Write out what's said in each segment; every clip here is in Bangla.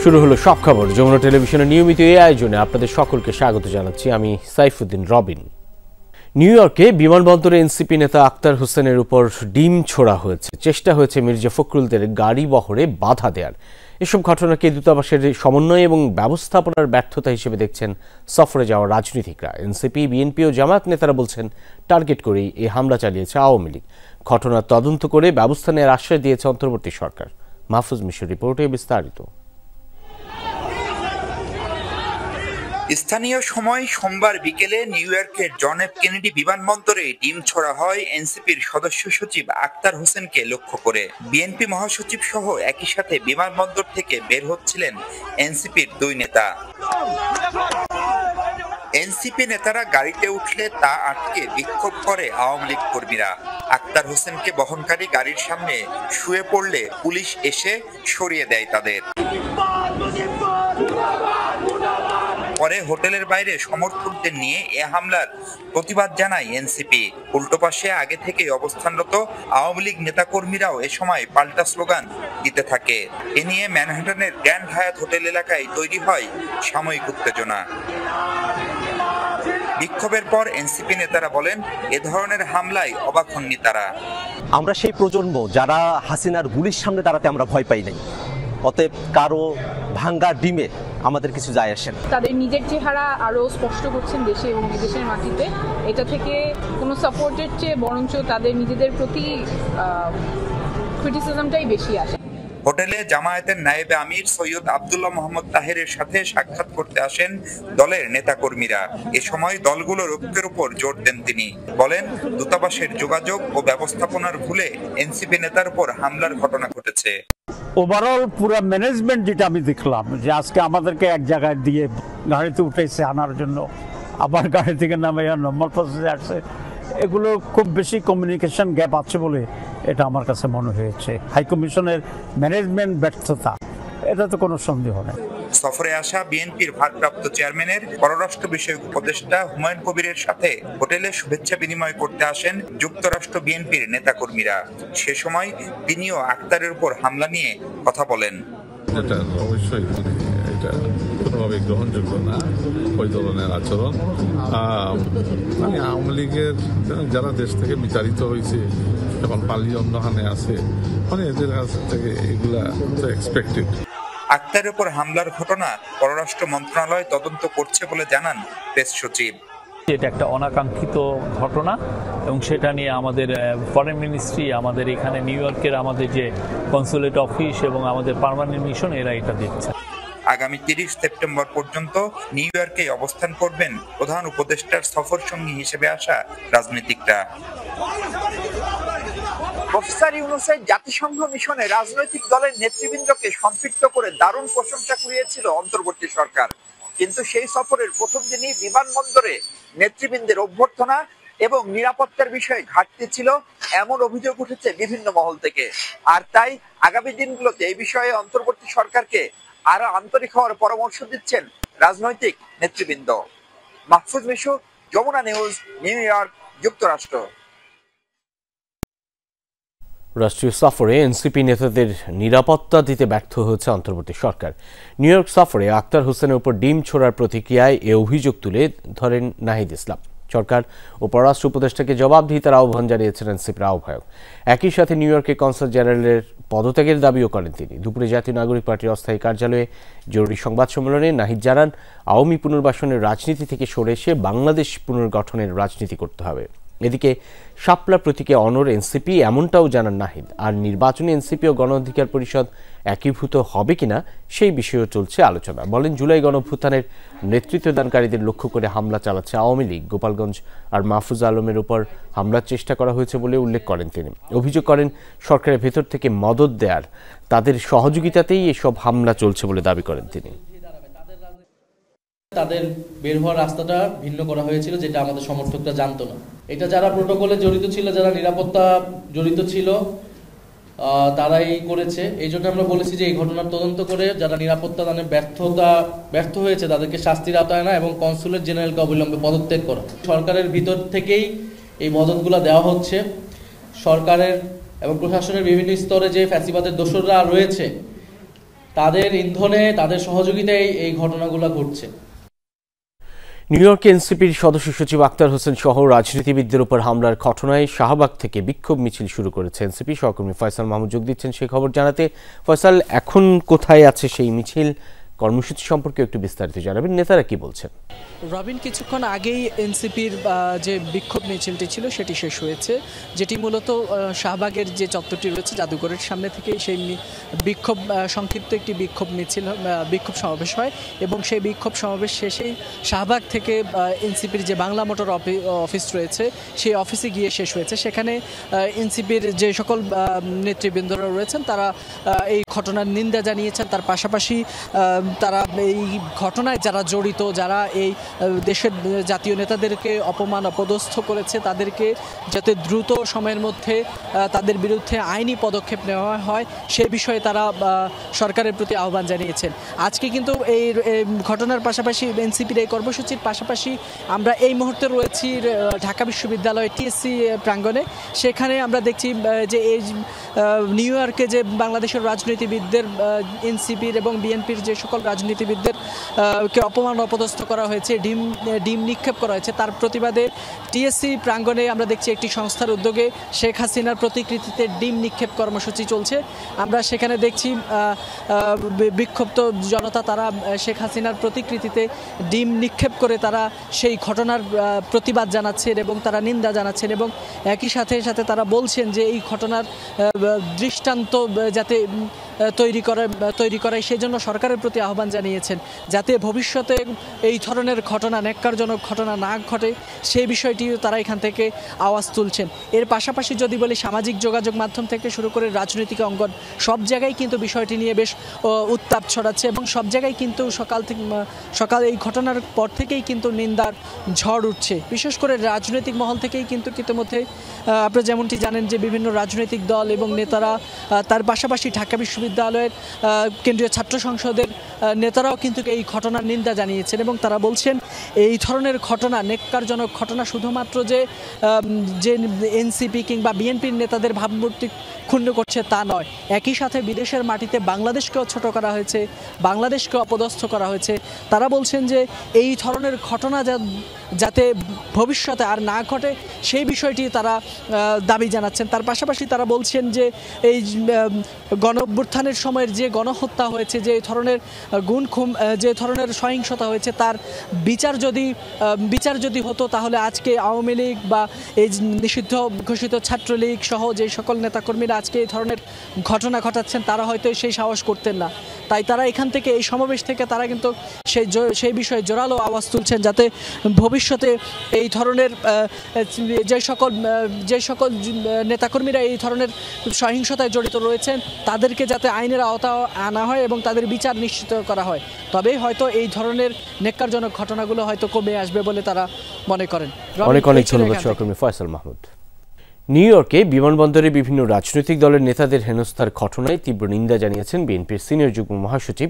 শুরু হলো সব খবর। যমুনা টেলিভিশনের নিয়মিত এই আয়োজনে আপনাদের সকলকে স্বাগত জানাচ্ছি। আমি সাইফুদ্দিন রবিন। নিউ ইয়র্কে বিমানবন্দরে এনসিপি নেতা আক্তার হোসেনের উপর ডিম ছোড়া হয়েছে। চেষ্টা হয়েছে মির্জা ফখরুলদের গাড়ি বহরে বাধা দেওয়ার। এসব ঘটনাকে দূতাবাসের সমন্বয় এবং ব্যবস্থাপনার ব্যর্থতা হিসেবে দেখছেন সফরে যাওয়া রাজনীতিকরা। এনসিপি, বিএনপি ও জামায়াত নেতারা বলছেন টার্গেট করেই এই হামলা চালিয়েছে আওয়ামী লীগ। ঘটনার তদন্ত করে ব্যবস্থা নেওয়ার আশ্বাস দিয়েছে অন্তর্বর্তী সরকার। মাহফুজ মিশুর রিপোর্টে বিস্তারিত। স্থানীয় সময় সোমবার বিকেলে নিউ ইয়র্কের জন এফ কেনেডি বিমানবন্দরে ডিম ছোড়া হয় এনসিপির সদস্য সচিব আক্তার হোসেনকে লক্ষ্য করে। বিএনপি মহাসচিব সহ একই সাথে বিমানবন্দর থেকে বের হচ্ছিলেন এনসিপির দুই নেতা। এনসিপি নেতারা গাড়িতে উঠলে তা আটকে বিক্ষোভ করে আওয়ামী লীগ কর্মীরা। আক্তার হোসেনকে বহনকারী গাড়ির সামনে শুয়ে পড়লে পুলিশ এসে সরিয়ে দেয় তাদের। পরে হোটেলের বাইরে সমর্থকদের নিয়ে এ হামলার প্রতিবাদ জানায় এনসিপি। উল্টো পাশে আগে থেকে অবস্থানরত আওয়ামী লীগ নেতাকর্মীরাও এ সময় পাল্টা স্লোগান দিতে থাকে। এ নিয়ে ম্যানহাটনের গ্র্যান্ড হায়াত হোটেল এলাকায় তৈরি হয় সাময়িক উত্তেজনা। বিক্ষোভের পর এনসিপি নেতারা বলেন, এ ধরনের হামলায় অবাক হননি তারা। আমরা সেই প্রজন্ম যারা হাসিনার গুলির সামনে দাঁড়াতে আমরা ভয় পাই নাই। অতএব কারো ভাঙ্গা ডিমে আমাদের কিছু যায় আসে না। তাদের নিজের চেহারা আরো স্পষ্ট করছেন দেশে এবং বিদেশের মাটিতে। এটা থেকে কোনো সাপোর্টের চেয়ে বরঞ্চ তাদের নিজেদের প্রতি ক্রিটিসিজমটাই বেশি আসে। হোটেলে জামায়াতের নায়েবে আমির সৈয়দ আব্দুল্লাহ মোহাম্মদ তাহেরের সাথে সাক্ষাৎ করতে আসেন দলের নেতাকর্মীরা। এ সময় দলগুলোর ঐক্যের উপর জোর দেন তিনি। বলেন, দূতাবাসের যোগাযোগ ও ব্যবস্থাপনার ভুলে এনসিপি নেতার উপর হামলার ঘটনা ঘটেছে। ওভারঅল পুরো ম্যানেজমেন্ট যেটা আমি দেখলাম, যে আজকে আমাদেরকে এক জায়গায় দিয়ে গাড়িতে উঠেছে আনার জন্য, আবার গাড়ি থেকে নামে নর্মাল প্রসেসে আসছে, এগুলো খুব বেশি কমিউনিকেশন গ্যাপ আছে বলে এটা আমার কাছে মনে হয়েছে। হাইকমিশনের ম্যানেজমেন্ট ব্যর্থতা, এটা তো কোনো সন্দেহ নেই। সফরে আসা বিএনপির ভারপ্রাপ্ত চেয়ারম্যানের পররাষ্ট্র বিষয়ক উপদেষ্টা হুমায়ুন কবিরের সাথে হোটেলে শুভেচ্ছা বিনিময় করতে আসেন যুক্তরাষ্ট্র বিএনপির নেতাকর্মীরা। সে সময় তিনিও আক্তারের উপর হামলা নিয়ে কথা বলেন। এটা অবশ্যই এটা কোনোভাবে গ্রহণযোগ্য না, ওই ধরনের আচরণ। মানে আওয়ামী লীগের যারা দেশ থেকে বিতাড়িত হয়েছে, এখন পালিয়ে অন্যখানে আছে, মানে এদের কাছ থেকে এগুলা তো এক্সপেক্টেড। আক্তারের উপর হামলার ঘটনা পররাষ্ট্র মন্ত্রণালয় তদন্ত করছে বলে জানান প্রেস সচিব। এটা একটা অনাকাঙ্ক্ষিত ঘটনা এবং সেটা নিয়ে আমাদের ফরেন মিনিস্ট্রি, আমাদের এখানে নিউ ইয়র্কের আমাদের যে কনসুলেট অফিস এবং আমাদের পার্মানেন্ট মিশন, এরা এটা দেখছে। আগামী 30 সেপ্টেম্বর পর্যন্ত নিউ ইয়র্কে অবস্থান করবেন প্রধান উপদেষ্টার সফর সঙ্গী হিসেবে আসা রাজনীতিকরা। প্রফেসর ইউনূসের জাতিসংঘ মিশনে রাজনৈতিক দলের নেতৃবৃন্দকে সম্পৃক্ত করে দারুণ প্রশংসা কুড়িয়েছিল অন্তর্বর্তী সরকার। কিন্তু সেই সফরের প্রথম দিনই বিমানবন্দরে নেতৃবৃন্দের অভ্যর্থনা এবং নিরাপত্তার বিষয়ে ঘাটতি ছিল, এমন অভিযোগ উঠেছে বিভিন্ন মহল থেকে। আর তাই আগামী দিনগুলোতে এই বিষয়ে অন্তর্বর্তী সরকারকে আরো আন্তরিক হওয়ার পরামর্শ দিচ্ছেন রাজনৈতিক নেতৃবৃন্দ। Mahfuz Mishu, Jamuna news, New York, যুক্তরাষ্ট্র। রাষ্ট্রীয় সফরে এনসিপি নেতাদের নিরাপত্তা দিতে ব্যর্থ হয়েছে অন্তর্বর্তী সরকার। নিউ ইয়র্ক সফরে আক্তার হোসেনের উপর ডিম ছোড়ার প্রতিক্রিয়ায় এ অভিযোগ তুলে ধরেন নাহিদ ইসলাম। সরকার ও পররাষ্ট্র উপদেষ্টাকে জবাবদিহিতার আহ্বান জানিয়েছেন এনসিপির আহ্বায়ক। একই সাথে নিউ ইয়র্কে কনসাল জেনারেলের পদত্যাগের দাবিও করেন তিনি। দুপুরে জাতীয় নাগরিক পার্টির অস্থায়ী কার্যালয়ে জরুরি সংবাদ সম্মেলনে নাহিদ জানান, আওয়ামী পুনর্বাসনের রাজনীতি থেকে সরে এসে বাংলাদেশ পুনর্গঠনের রাজনীতি করতে হবে। এদিকে শাপলা প্রতীকে অনড় এনসিপি, এমনটাও জানান নাহিদ। আর নির্বাচনে এনসিপি ও গণ অধিকার পরিষদ একীভূত হবে কিনা সেই বিষয়েও চলছে আলোচনা। বলেন, জুলাই গণঅভ্যুত্থানের নেতৃত্বদানকারীদের লক্ষ্য করে হামলা চালাচ্ছে আওয়ামী লীগ। গোপালগঞ্জ আর মাহফুজ আলমের উপর হামলার চেষ্টা করা হয়েছে বলে উল্লেখ করেন তিনি। অভিযোগ করেন, সরকারের ভেতর থেকে মদদ দেয়ার তাদের সহযোগিতাতেই এসব হামলা চলছে বলে দাবি করেন তিনি। তাদের বের হওয়ার রাস্তাটা ভিন্ন করা হয়েছিল, যেটা আমাদের সমর্থকরা জানতো না। এটা যারা প্রোটোকলে জড়িত ছিল, যারা নিরাপত্তা জড়িত ছিল, তারাই করেছে। এই জন্য আমরা বলেছি যে এই ঘটনার তদন্ত করে যারা নিরাপত্তা দানে ব্যর্থ হয়েছে তাদেরকে শাস্তির আওতায় আনা এবং কনসুলেট জেনারেলকে অবিলম্বে পদত্যাগ করা। সরকারের ভিতর থেকেই এই মদতগুলো দেওয়া হচ্ছে। সরকারের এবং প্রশাসনের বিভিন্ন স্তরে যে ফ্যাসিবাদের দোসররা রয়েছে তাদের ইন্ধনে, তাদের সহযোগিতায় এই ঘটনাগুলো ঘটছে। নিউ ইয়র্কে এনসিপির সদস্য সচিব আক্তার হোসেন সহ রাজনীতিবিদদের উপর হামলার ঘটনায় শাহবাগ থেকে বিক্ষোভ মিছিল শুরু করেছে এনসিপি। সহকর্মী ফয়সাল মাহমুদ যোগ দিচ্ছেন সেই খবর জানাতে। ফয়সাল, এখন কোথায় আছে সেই মিছিল, কর্মসূচি সম্পর্কে একটু বিস্তারিত জানাবেন, নেতারা কি বলছেন? রবিন, কিছুক্ষণ আগেই এনসিপির যে বিক্ষোভ মিছিলটি ছিল সেটি শেষ হয়েছে, যেটি মূলত শাহবাগের যে চত্বরটি রয়েছে জাদুঘরের সামনে থেকে সেই বিক্ষোভ সংক্ষিপ্ত একটি বিক্ষোভ সমাবেশ হয় এবং সেই বিক্ষোভ সমাবেশ শেষেই শাহবাগ থেকে এনসিপির যে বাংলা মোটর অফিস রয়েছে সেই অফিসে গিয়ে শেষ হয়েছে। সেখানে এনসিপির যে সকল নেতৃবৃন্দরা রয়েছেন তারা এই ঘটনার নিন্দা জানিয়েছেন। তার পাশাপাশি তারা এই ঘটনায় যারা জড়িত, যারা এই দেশের জাতীয় নেতাদেরকে অপমান অপদস্থ করেছে, তাদেরকে যাতে দ্রুত সময়ের মধ্যে তাদের বিরুদ্ধে আইনি পদক্ষেপ নেওয়া হয় সে বিষয়ে তারা সরকারের প্রতি আহ্বান জানিয়েছেন। আজকে কিন্তু এই ঘটনার পাশাপাশি এনসিপির এই কর্মসূচির পাশাপাশি আমরা এই মুহূর্তে রয়েছি ঢাকা বিশ্ববিদ্যালয় টিএসসি প্রাঙ্গণে। সেখানে আমরা দেখছি যে এই নিউ ইয়র্কে যে বাংলাদেশের রাজনীতিবিদদের, এনসিপির এবং বিএনপির যে সকল রাজনীতিবিদদের কে অপমান অপদস্থ করা হয়েছে, ডিম নিক্ষেপ করা হয়েছে, তার প্রতিবাদে টিএসসি প্রাঙ্গণে আমরা দেখছি একটি সংস্থার উদ্যোগে শেখ হাসিনার প্রতিকৃতিতে ডিম নিক্ষেপ কর্মসূচি চলছে। আমরা সেখানে দেখছি বিক্ষুব্ধ জনতা তারা শেখ হাসিনার প্রতিকৃতিতে ডিম নিক্ষেপ করে তারা সেই ঘটনার প্রতিবাদ জানাচ্ছেন এবং তারা নিন্দা জানাচ্ছেন এবং একই সাথে তারা বলছেন যে এই ঘটনার দৃষ্টান্ত যাতে তৈরি করায় সেই জন্য সরকারের প্রতি আহ্বান জানিয়েছেন যাতে ভবিষ্যতে এই ধরনের ঘটনা, ন্যাক্কারজনক ঘটনা না ঘটে সেই বিষয়টিও তারা এখান থেকে আওয়াজ তুলছেন। এর পাশাপাশি যদি বলি, সামাজিক যোগাযোগ মাধ্যম থেকে শুরু করে রাজনৈতিক অঙ্গন সব জায়গায় কিন্তু বিষয়টি নিয়ে বেশ উত্তাপ ছড়াচ্ছে এবং সব জায়গায় কিন্তু সকাল এই ঘটনার পর থেকেই কিন্তু নিন্দার ঝড় উঠছে। বিশেষ করে রাজনৈতিক মহল থেকেই কিন্তু ইতিমধ্যে আপনারা যেমনটি জানেন যে বিভিন্ন রাজনৈতিক দল এবং নেতারা, তার পাশাপাশি ঢাকা বিশ্ববিদ্যালয়ের কেন্দ্রীয় ছাত্র সংসদের নেতারাও কিন্তু এই ঘটনার নিন্দা জানিয়েছেন এবং তারা বলছেন এই ধরনের ঘটনা, নেক্কারজনক ঘটনা শুধুমাত্র যে এনসিপি কিংবা বিএনপির নেতাদের ভাবমূর্তি ক্ষুণ্ণ করছে তা নয়, একই সাথে বিদেশের মাটিতে বাংলাদেশকেও ছোট করা হয়েছে, বাংলাদেশকে অপদস্থ করা হয়েছে। তারা বলছেন যে এই ধরনের ঘটনা যাতে ভবিষ্যতে আর না ঘটে সেই বিষয়টি তারা দাবি জানাচ্ছেন। তার পাশাপাশি তারা বলছেন যে এই গণঅভ্যুত্থানের সময়ের যে গণহত্যা হয়েছে, যে ধরনের গুম-খুম, যে ধরনের সহিংসতা হয়েছে, তার বিচার যদি হতো তাহলে আজকে আওয়ামী লীগ বা এই নিষিদ্ধ ঘোষিত ছাত্রলীগ সহ যে সকল নেতাকর্মীরা আজকে এই ধরনের ঘটনা ঘটাচ্ছেন তারা হয়তো সেই সাহস করতেন না। তাই তারা এখান থেকে, এই সমাবেশ থেকে তারা কিন্তু সেই বিষয়ে জোরালো আওয়াজ তুলছেন যাতে ভবিষ্যতে এই ধরনের যে সকল নেতাকর্মীরা এই ধরনের সহিংসতায় জড়িত রয়েছেন তাদেরকে যাতে আইনের আওতা আনা হয় এবং তাদের বিচার নিশ্চিত করা হয়, তবেই হয়তো এই ধরনের নেক্কারজনক ঘটনাগুলো হয়তো কমে আসবে বলে তারা মনে করেন। অনেক ধন্যবাদ সহকর্মী ফয়সাল মাহমুদ। নিউ ইয়র্কে বিমানবন্দরে বিভিন্ন রাজনৈতিক দলের নেতাদের হেনস্থার ঘটনায় তীব্র নিন্দা জানিয়েছেন বিএনপির সিনিয়র যুগ্ম মহাসচিব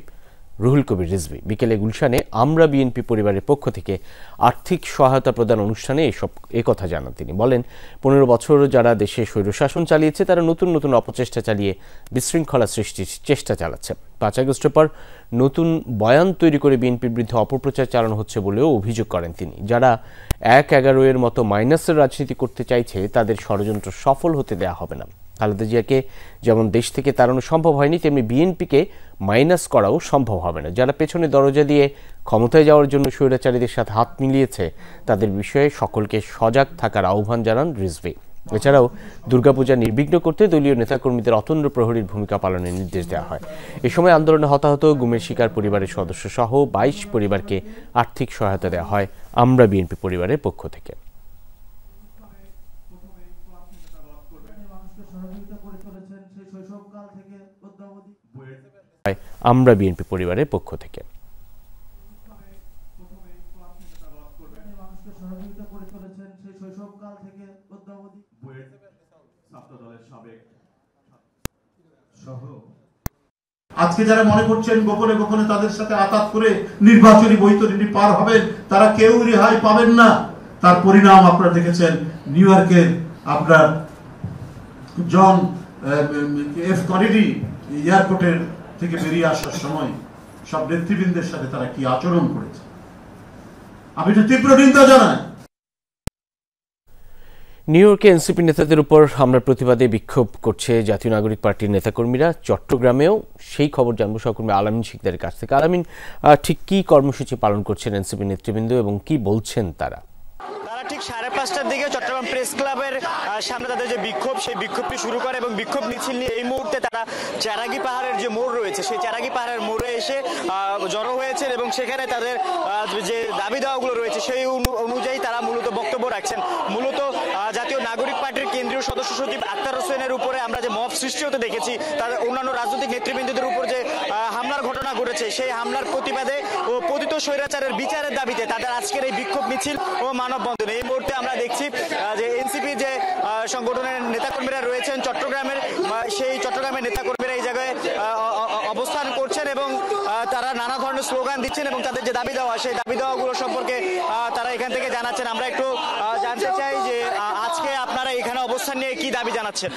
রুহুল কবির রিজভী। বিকেলে গুলশানে আমরা বিএনপি পরিবারের পক্ষ থেকে আর্থিক সহায়তা প্রদান অনুষ্ঠানে কথা জানান তিনি। বলেন, 15 বছর যারা দেশে স্বৈরশাসন চালিয়েছে তারা নতুন অপচেষ্টা চালিয়ে বিশৃঙ্খলা সৃষ্টির চেষ্টা চালাচ্ছে। 5 আগস্টের পর নতুন বয়ান তৈরি করে বিএনপির বিরুদ্ধে অপপ্রচার চালানো হচ্ছে বলেও অভিযোগ করেন তিনি। যারা 1-11 মতো মাইনাসের রাজনীতি করতে চাইছে তাদের ষড়যন্ত্র সফল হতে দেয়া হবে না। খালেদা জিয়াকে যেমন দেশ থেকে তাড়ানো সম্ভব হয়নি, তেমনি বিএনপিকে মাইনাস করাও সম্ভব হবে না। যারা পেছনে দরজা দিয়ে ক্ষমতায় যাওয়ার জন্য স্বৈরাচারীদের সাথে হাত মিলিয়েছে তাদের বিষয়ে সকলকে সজাগ থাকার আহ্বান জানান রিজভী। এছাড়াও দুর্গাপূজা নির্বিঘ্ন করতে দলীয় নেতাকর্মীদের অতন্দ্র প্রহরীর ভূমিকা পালনের নির্দেশ দেওয়া হয়। এ সময় আন্দোলনে হতাহত গুমের শিকার পরিবারের সদস্য সহ 22 পরিবারকে আর্থিক সহায়তা দেওয়া হয় আমরা বিএনপি পরিবারের পক্ষ থেকে। আমরা বিএনপি পরিবারের পক্ষ থেকে। আজকে যারা মনে করছেন গোপনে গোপনে তাদের সাথে আঘাত করে নির্বাচনী বৈতরণী পার হবেন, তারা কেউ রেহাই পাবেন না। তার পরিণাম আপনারা দেখেছেন নিউ ইয়র্কের আপনার জন এফ কেনেডি এয়ারপোর্টের থেকে বেরিয়ে আসার সময় সব নেতৃবৃন্দের সাথে তারা কি আচরণ করেছে, আমি তো তীব্র নিন্দা জানাই। নিউ ইয়র্কে এনসিপি নেতাদের উপর হামলার প্রতিবাদে বিক্ষোভ করছে জাতীয় নাগরিক পার্টির নেতাকর্মীরা। চট্টগ্রামেও সেই খবর জানবো সহকর্মী আলামিন শিকদারের কাছ থেকে। আলামিন, ঠিক কি কর্মসূচি পালন করছেন এনসিপি নেতৃবৃন্দ এবং কি বলছেন তারা? ঠিক 5:30টার দিকে চট্টগ্রাম প্রেস ক্লাবের সামনে তাদের যে বিক্ষোভ, সেই বিক্ষোভটি শুরু করে এবং বিক্ষোভ মিছিল নিয়ে এই মুহূর্তে তারা চেরাগি পাহাড়ের যে মোড় রয়েছে সেই চেরাগি পাহাড়ের মোড়ে এসে জড়ো হয়েছেন এবং সেখানে তাদের যে দাবি দাওয়াগুলো রয়েছে সেই অনুযায়ী তারা মূলত বক্তব্য রাখছেন। মূলত জাতীয় নাগরিক পার্টির কেন্দ্রীয় সদস্য সচিব আক্তার হোসেনের উপরে আমরা যে মব সৃষ্টি হতে দেখেছি, তাদের অন্যান্য রাজনৈতিক নেতৃবৃন্দদের উপর যে হামলার ঘটনা ঘটেছে, সেই হামলার প্রতিবাদে ও পতিত স্বৈরাচারের বিচারের দাবিতে তাদের আজকের এই বিক্ষোভ মিছিল ও মানববন্ধন। এই মুহূর্তে আমরা দেখছি যে এনসিপি যে সংগঠনের নেতাকর্মীরা রয়েছেন চট্টগ্রামের, সেই চট্টগ্রামের নেতাকর্মীরা এই জায়গায় অবস্থান করছেন এবং তারা নানা ধরনের স্লোগান দিচ্ছেন এবং তাদের যে দাবি দেওয়া, সেই দাবি দেওয়াগুলো সম্পর্কে তারা এখান থেকে জানাচ্ছেন। আমরা একটু জানতে চাই যে আজকে আপনারা এখানে অবস্থান নিয়ে কি দাবি জানাচ্ছেন?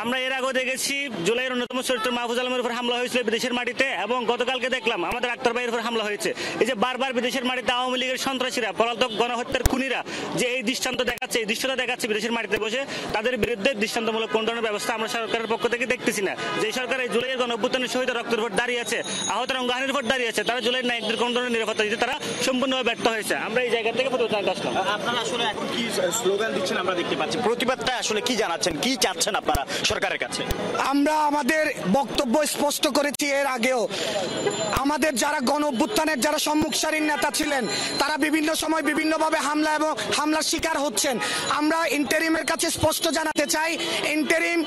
আমরা এর আগেও দেখেছি জুলাইয়ের অন্যতম চরিত্র মাহফুজ আলমের উপর হামলা হয়েছিল বিদেশের মাটিতে, এবং গতকালকে দেখলাম আমাদের আক্তার ভাইয়ের উপর হামলা হয়েছে। এই যে বারবার বিদেশের মাটিতে আওয়ামী লীগের সন্ত্রাসীরা, পলাতক গণহত্যার খুনিরা যে এই দৃষ্টান্ত দেখাচ্ছে, এই দৃশ্যটা দেখাচ্ছে বিদেশের মাটিতে বসে, তাদের বিরুদ্ধে দৃষ্টান্তমূলক কোন ধরনের ব্যবস্থা আমরা সরকারের পক্ষ থেকে দেখতেছি না। যে সরকার এই জুলাইয়ের গণঅভ্যুত্থানের শহীদ রক্তের উপর দাঁড়িয়ে আছে, আহত অঙ্গহানির উপর দাঁড়িয়ে আছে, তারা জুলাইয়ের নায়কদের কোন ধরনের নিরাপত্তা দিতে তারা সম্পূর্ণভাবে ব্যর্থ হয়েছে। আমরা এই জায়গা থেকে প্রতিবাদ আসলাম। আপনারা আসলে এখন কি স্লোগান দিচ্ছেন আমরা দেখতে পাচ্ছি, প্রতিবাদটা আসলে কি জানাচ্ছেন, কি চাচ্ছেন আপনারা সরকারের কাছে? আমরা আমাদের বক্তব্য স্পষ্ট করেছি এর আগেও। আমাদের যারা গণ অভ্যুত্থানের যারা সম্মুখ সারির নেতা ছিলেন, তারা বিভিন্ন সময় বিভিন্নভাবে হামলা এবং হামলার শিকার হচ্ছেন। আমরা ইন্টারিমের কাছে স্পষ্ট জানাতে চাই, ইন্টারিম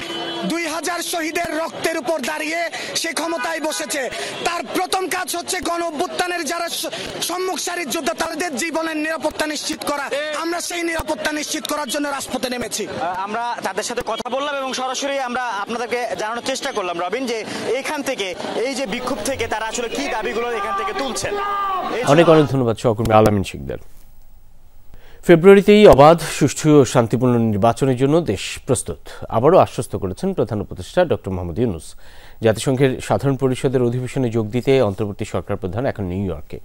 2000 শহীদের রক্তের উপর দাঁড়িয়ে সে ক্ষমতায় বসেছে। তার প্রথম কাজ হচ্ছে গণ অভ্যুত্থানের যারা সম্মুখ সারির যোদ্ধা, তাদের জীবনের নিরাপত্তা নিশ্চিত করা। আমরা সেই নিরাপত্তা নিশ্চিত করার জন্য রাজপথে নেমেছি। আমরা তাদের সাথে কথা বললাম এবং সরাসরি আমরা আপনাদেরকে জানানোর চেষ্টা করলাম রবিন, যে এখান থেকে এই যে বিক্ষোভ থেকে তারা আসলে কি দাবিগুলো এখান থেকে তুলছেন। অনেক অনেক ধন্যবাদ সহকর্মী আলামিন শিকদার। ফেব্রুয়ারিতেই অবাধ, সুষ্ঠু ও শান্তিপূর্ণ নির্বাচনের জন্য দেশ প্রস্তুত, আবারও আশ্বস্ত করেছেন প্রধান উপদেষ্টা ডক্টর মোহাম্মদ ইউনূস। জাতিসংঘের সাধারণ পরিষদের অধিবেশনে যোগ দিতে অন্তর্বর্তী সরকার প্রধান এখন নিউ ইয়র্কে।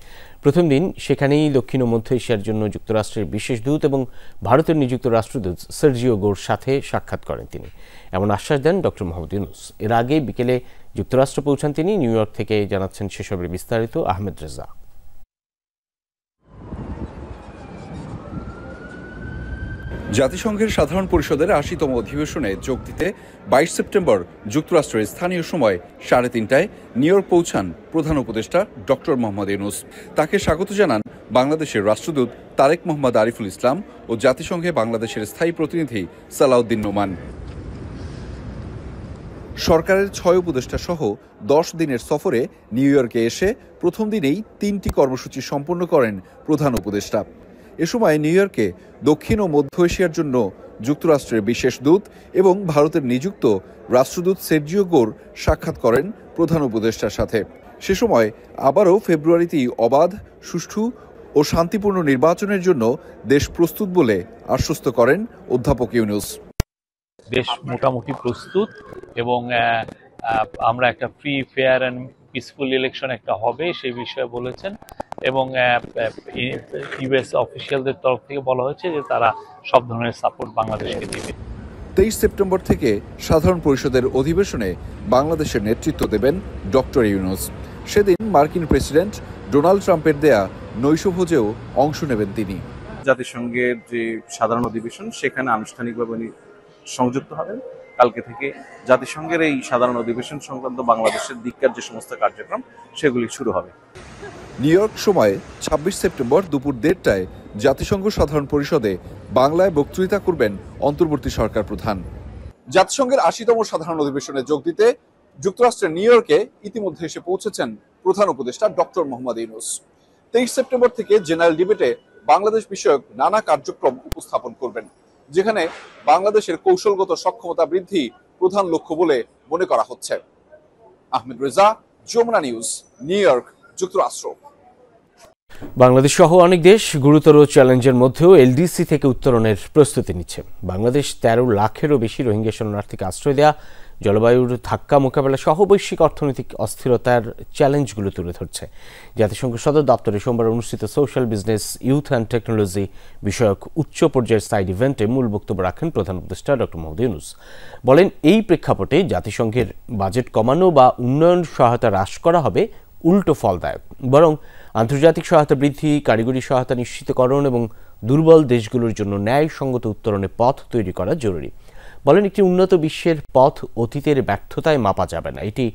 প্রথম দিন সেখানেই দক্ষিণ ও মধ্য এশিয়ার জন্য যুক্তরাষ্ট্রের বিশেষ দূত এবং ভারতের নিযুক্ত রাষ্ট্রদূত সার্জিও গোর সাথে সাক্ষাৎ করেন তিনি। এমন আশ্বাস দেন ডক্টর মোহাম্মদ ইউনূস। এর আগে বিকেলে যুক্তরাষ্ট্র পৌঁছান তিনি। নিউ ইয়র্ক থেকে জানাচ্ছেন সেসবের বিস্তারিত আহমেদ রেজা। জাতিসংঘের সাধারণ পরিষদের ৮০তম অধিবেশনে যোগ দিতে ২২ সেপ্টেম্বর যুক্তরাষ্ট্রের স্থানীয় সময় ৩:৩০টায় নিউ ইয়র্ক পৌঁছান প্রধান উপদেষ্টা ডক্টর মোহাম্মদ ইউনূস। তাকে স্বাগত জানান বাংলাদেশের রাষ্ট্রদূত তারেক মোহাম্মদ আরিফুল ইসলাম ও জাতিসংঘে বাংলাদেশের স্থায়ী প্রতিনিধি সালাউদ্দিন নোমান। সরকারের ৬ উপদেষ্টা সহ ১০ দিনের সফরে নিউ ইয়র্কে এসে প্রথম দিনেই ৩টি কর্মসূচি সম্পন্ন করেন প্রধান উপদেষ্টা। এ সময় নিউ ইয়র্কে দক্ষিণ ও মধ্য এশিয়ার জন্য যুক্তরাষ্ট্রের বিশেষ দূত এবং ভারতের নিযুক্ত রাষ্ট্রদূত সার্জিও গোর সাক্ষাৎ করেন প্রধান উপদেষ্টার সাথে। সে সময় আবারও ফেব্রুয়ারিতেই অবাধ, সুষ্ঠু ও শান্তিপূর্ণ নির্বাচনের জন্য দেশ প্রস্তুত বলে আশ্বস্ত করেন অধ্যাপক ইউনূস। দেশ মোটামুটি প্রস্তুত এবং আমরা একটা free, fair and peaceful election একটা হবে সেই বিষয়ে বলেছেন এবং ইউএস অফিসিয়ালদের তরফ থেকে বলা হয়েছে যে তারা সব ধরনের সাপোর্ট বাংলাদেশকে দেবে। ২৩ সেপ্টেম্বর থেকে সাধারণ পরিষদের অধিবেশনে বাংলাদেশের নেতৃত্ব দেবেন ডক্টর ইউনূস। সেদিন মার্কিন প্রেসিডেন্ট ডোনাল্ড ট্রাম্পের দেয়া নৈশভোজেও অংশ নেবেন তিনি। জাতিসংঘের যে সাধারণ অধিবেশন সেখানে আনুষ্ঠানিকভাবে সংযুক্ত হবেন। কালকে থেকে জাতিসংঘের এই সাধারণ অধিবেশন সংক্রান্ত বাংলাদেশের দিককার যে সমস্ত কার্যক্রম সেগুলি শুরু হবে। নিউ ইয়র্ক সময় ২৬ সেপ্টেম্বর দুপুর ১:৩০টায় জাতিসংঘ সাধারণ পরিষদে বাংলায় বক্তৃতা করবেন অন্তর্বর্তী সরকার প্রধান। জাতিসংঘের ৮০তম সাধারণ অধিবেশনে যোগ দিতে যুক্তরাষ্ট্রের নিউ ইয়র্কে ইতিমধ্যে এসে পৌঁছেছেন প্রধান উপদেষ্টা ডক্টর মোহাম্মদ ইউনূস। ২৩ সেপ্টেম্বর থেকে জেনারেল ডিবেটে বাংলাদেশ বিষয়ক নানা কার্যক্রম উপস্থাপন করবেন, যেখানে বাংলাদেশের কৌশলগত সক্ষমতা বৃদ্ধি প্রধান লক্ষ্য বলে মনে করা হচ্ছে। Ahmed Reza, Jamuna news, New York, যুক্তরাষ্ট্র। বাংলাদেশ সহ অনেক দেশ গুরুতর চ্যালেঞ্জের মধ্যেও এলডিসি থেকে উত্তরণের প্রস্তুতি নিচ্ছে। বাংলাদেশ ১৩ লাখেরও বেশি রোহিঙ্গা শরণার্থীকে আশ্রয় দেয়া, জলবায়ুর ধাক্কা মোকাবেলা সহ বৈশ্বিক অর্থনৈতিক অস্থিরতার চ্যালেঞ্জগুলো তুলে ধরছে। জাতিসংঘ সদর দপ্তরে সোমবার অনুষ্ঠিত social business, youth and technology বিষয়ক উচ্চ পর্যায়ের সাইড ইভেন্টে মূল বক্তব্য রাখেন প্রধান উপদেষ্টা ডক্টর মোহাম্মদ ইউনূস। বলেন, এই প্রেক্ষাপটে জাতিসংঘের বাজেট কমানো বা উন্নয়ন সহায়তা হ্রাস করা হবে উল্টো ফলদায়ক, বরং আন্তর্জাতিক সহায়তা বৃদ্ধি, কারিগরি সহায়তা নিশ্চিতকরণ এবং দুর্বল দেশগুলোর জন্য ন্যায়সঙ্গত উত্তরণের পথ তৈরি করা জরুরি। বলেন, একটি উন্নত বিশ্বের পথ অতীতের ব্যর্থতায় মাপা যাবে না, এটি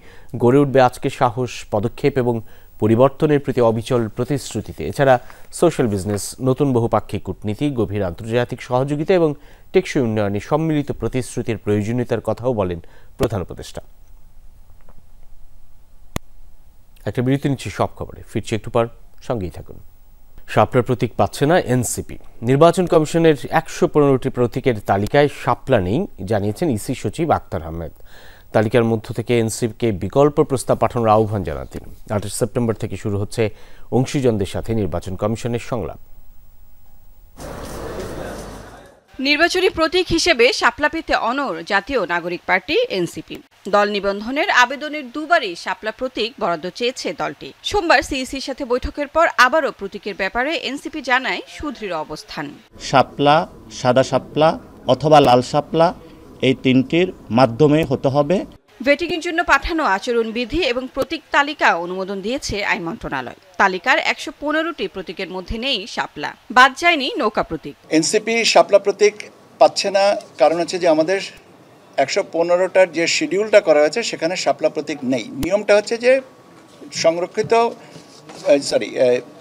গড়ে উঠবে আজকের সাহস, পদক্ষেপ এবং পরিবর্তনের প্রতি অবিচল প্রতিশ্রুতিতে। এছাড়া সোশ্যাল বিজনেস, নতুন বহুপাক্ষিক কূটনীতি, গভীর আন্তর্জাতিক সহযোগিতা এবং টেকসই উন্নয়নে সম্মিলিত প্রতিশ্রুতির প্রয়োজনীয়তার কথাও বলেন প্রধান উপদেষ্টা। একটা বিরতি নিচ্ছি সব খবরে, ফিরছি একটু পর, সঙ্গেই থাকুন। শাপলা প্রতীক পাচ্ছে না এনসিপি। নির্বাচন কমিশনের ১১৫টি প্রতীকের তালিকায় শাপলা নেই জানিয়েছেন ইসি সচিব আক্তার আহমেদ। তালিকার মধ্য থেকে এনসিপিকে বিকল্প প্রস্তাব পাঠানোর আহ্বান জানান তিনি। ২৮ সেপ্টেম্বর থেকে শুরু হচ্ছে অংশীজনদের সাথে নির্বাচন কমিশনের সংলাপ। নির্বাচনী প্রতীক হিসেবে শাপলা পেতে অনড় জাতীয় নাগরিক পার্টি এনসিপি। দল নিবন্ধনের আবেদনের দুবারই শাপলা প্রতীক বরাদ্দ চেয়েছে দলটি। সোমবার সিইসির সাথে বৈঠকের পর আবারও প্রতীকের ব্যাপারে এনসিপি জানায় সুদৃঢ় অবস্থান। শাপলা, সাদা শাপলা অথবা লাল শাপলা, এই তিনটির মাধ্যমে হতে হবে। ভেটিংয়ের জন্য পাঠানো আচরণবিধি এবং প্রতীক তালিকা অনুমোদন দিয়েছে আইন মন্ত্রণালয়। তালিকার ১১৫টি প্রতীকের মধ্যে নেই শাপলা, বাদ যায়নি নৌকা প্রতীক। এনসিপি শাপলা প্রতীক পাচ্ছে না, কারণ হচ্ছে যে আমাদের ১১৫টার যে শিডিউলটা করা হয়েছে সেখানে শাপলা প্রতীক নেই। নিয়মটা হচ্ছে যে সংরক্ষিত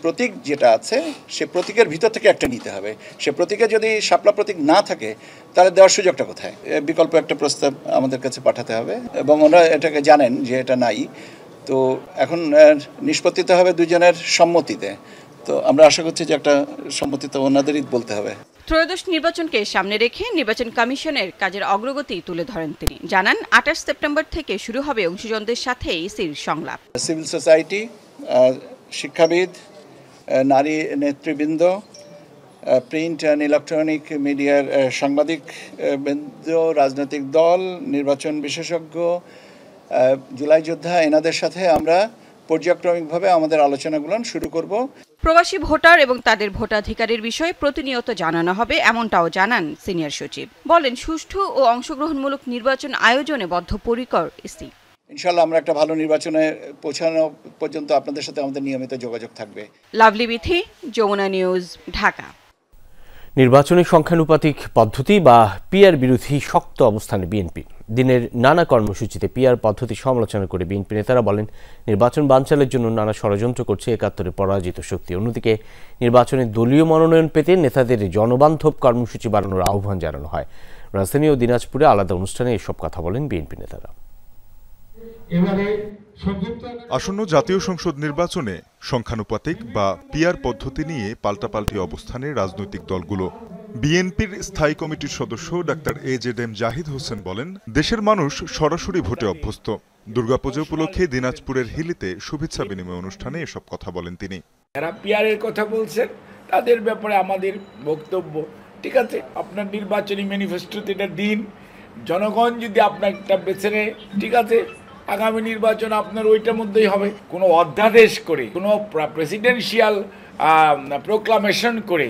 প্রতীক যেটা আছে সে প্রতীকের ভিতর থেকে একটা নিতে হবে। সে প্রতীকে যদি শাপলা প্রতীক না থাকে তাহলে দেওয়ার সুযোগটা কোথায়? বিকল্প একটা প্রস্তাব আমাদের কাছে পাঠাতে হবে এবং ওনারা এটাকে জানেন যে এটা নাই। তো এখন নিষ্পত্তিতে হবে দুজনের সম্মতিতে। তো আমরা আশা করছি যে একটা সম্মতিতে ওনাদেরই বলতে হবে। ত্রয়োদশ নির্বাচনকে সামনে রেখে নির্বাচন কমিশনের কাজের অগ্রগতি তুলে ধরেন তিনি। জানান, ২৮ সেপ্টেম্বর থেকে শুরু হবে অংশীজনদের সাথে ইসির সংলাপ। সিভিল সোসাইটি, শিক্ষাবিদ, নারী নেতৃবৃন্দ, প্রিন্ট অ্যান্ড ইলেকট্রনিক মিডিয়ার সাংবাদিক বৃন্দ, রাজনৈতিক দল, নির্বাচন বিশেষজ্ঞ, জুলাই যোদ্ধা, এনাদের সাথে আমরা পর্যায়ক্রমিকভাবে আমাদের আলোচনাগুলো শুরু করব। প্রবাসী ভোটার এবং তাদের ভোটাধিকারের বিষয়ে প্রতিনিয়ত জানানো হবে, এমনটাও জানান সিনিয়র সচিব। বলেন, সুষ্ঠু ও অংশগ্রহণমূলক নির্বাচন আয়োজনে বদ্ধপরিকর ইসি। ইনশাআল্লাহ আমরা একটা ভালো নির্বাচনে পৌঁছানো পর্যন্ত আপনাদের সাথে আমাদের নিয়মিত যোগাযোগ থাকবে। লাভলি বিথি, যমুনা নিউজ, ঢাকা। নির্বাচনী সংখ্যানুপাতিক পদ্ধতি বা পিআর বিরোধী শক্ত অবস্থানে বিএনপি। দিনের নানা কর্মসূচিতে পিআর পদ্ধতি সমালোচনা করে বিএনপি নেতারা বলেন, নির্বাচন বানচালের জন্য নানা ষড়যন্ত্র করছে ৭১-এর পরাজিত শক্তি। অন্যদিকে নির্বাচনে দলীয় মনোনয়ন পেতে নেতাদের জনবান্ধব কর্মসূচি বাড়ানোর আহ্বান জানানো হয়। রাজধানী ও দিনাজপুরে আলাদা অনুষ্ঠানে এসব কথা বলেন বিএনপি নেতারা। আসন্ন জাতীয় সংসদ নির্বাচনে সংখ্যানুপাতিক বা পিআর পদ্ধতি নিয়ে পাল্টাপাল্টি অবস্থানে রাজনৈতিক দলগুলো। বিএনপির স্থায়ী কমিটির সদস্য ডাক্তার এজেডএম জাহিদ হোসেন বলেন, দেশের মানুষ সরাসরি ভোটে অভ্যস্ত। দুর্গাপূজা উপলক্ষে দিনাজপুরের হিলিতে শুভেচ্ছা বিনিময় অনুষ্ঠানে এসব কথা বলেন তিনি। যারা পিআরের কথা বলছেন তাদের ব্যাপারে আমাদের বক্তব্য, ঠিক আছে, আপনার নির্বাচনী ম্যানিফেস্টোতে এটা দিন, জনগণ যদি আপনারটা বেছে নেয়, ঠিক আছে, আগামী নির্বাচন আপনার ওইটার মধ্যেই হবে। কোনো অধ্যাদেশ করে, কোনো প্রেসিডেন্সিয়াল প্রোক্লামেশন করে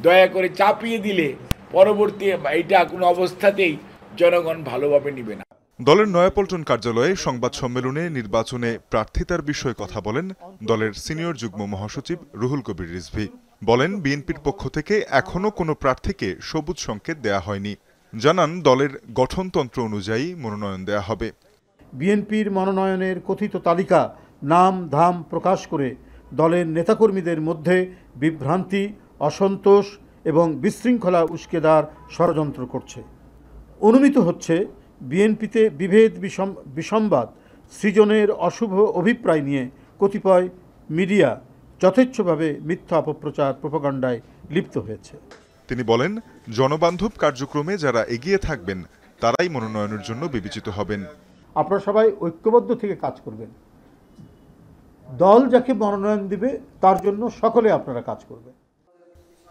দয়া করে চাপিয়ে দিলে পরবর্তী এইটা কোনো অবস্থাতেই জনগণ ভালোভাবে নিবে না। দলের নয়াপল্টন কার্যালয়ে সংবাদ সম্মেলনে নির্বাচনে প্রার্থিতার বিষয়ে কথা বলেন দলের সিনিয়র যুগ্ম মহাসচিব রুহুল কবির রিজভী। বলেন, বিএনপির পক্ষ থেকে এখনও কোনো প্রার্থীকে সবুজ সংকেত দেয়া হয়নি। জানান, দলের গঠনতন্ত্র অনুযায়ী মনোনয়ন দেয়া হবে। বিএনপির মনোনয়নের কথিত তালিকা নাম ধাম প্রকাশ করে দলের নেতাকর্মীদের মধ্যে বিভ্রান্তি, অসন্তোষ এবং বিশৃঙ্খলা উস্কে দেওয়ার ষড়যন্ত্র করছে। অনুমিত হচ্ছে বিএনপিতে বিভেদ বিসম্বাদ সৃজনের অশুভ অভিপ্রায় নিয়ে কতিপয় মিডিয়া যথেচ্ছভাবে মিথ্যা অপপ্রচার প্রোপাগান্ডায় লিপ্ত হয়েছে। তিনি বলেন, জনবান্ধব কার্যক্রমে যারা এগিয়ে থাকবেন তারাই মনোনয়নের জন্য বিবেচিত হবেন। আপনারা সবাই ঐক্যবদ্ধ থেকে কাজ করবেন। দল যাকে মনোনয়ন দিবে তার জন্য সকলে আপনারা কাজ করবেন।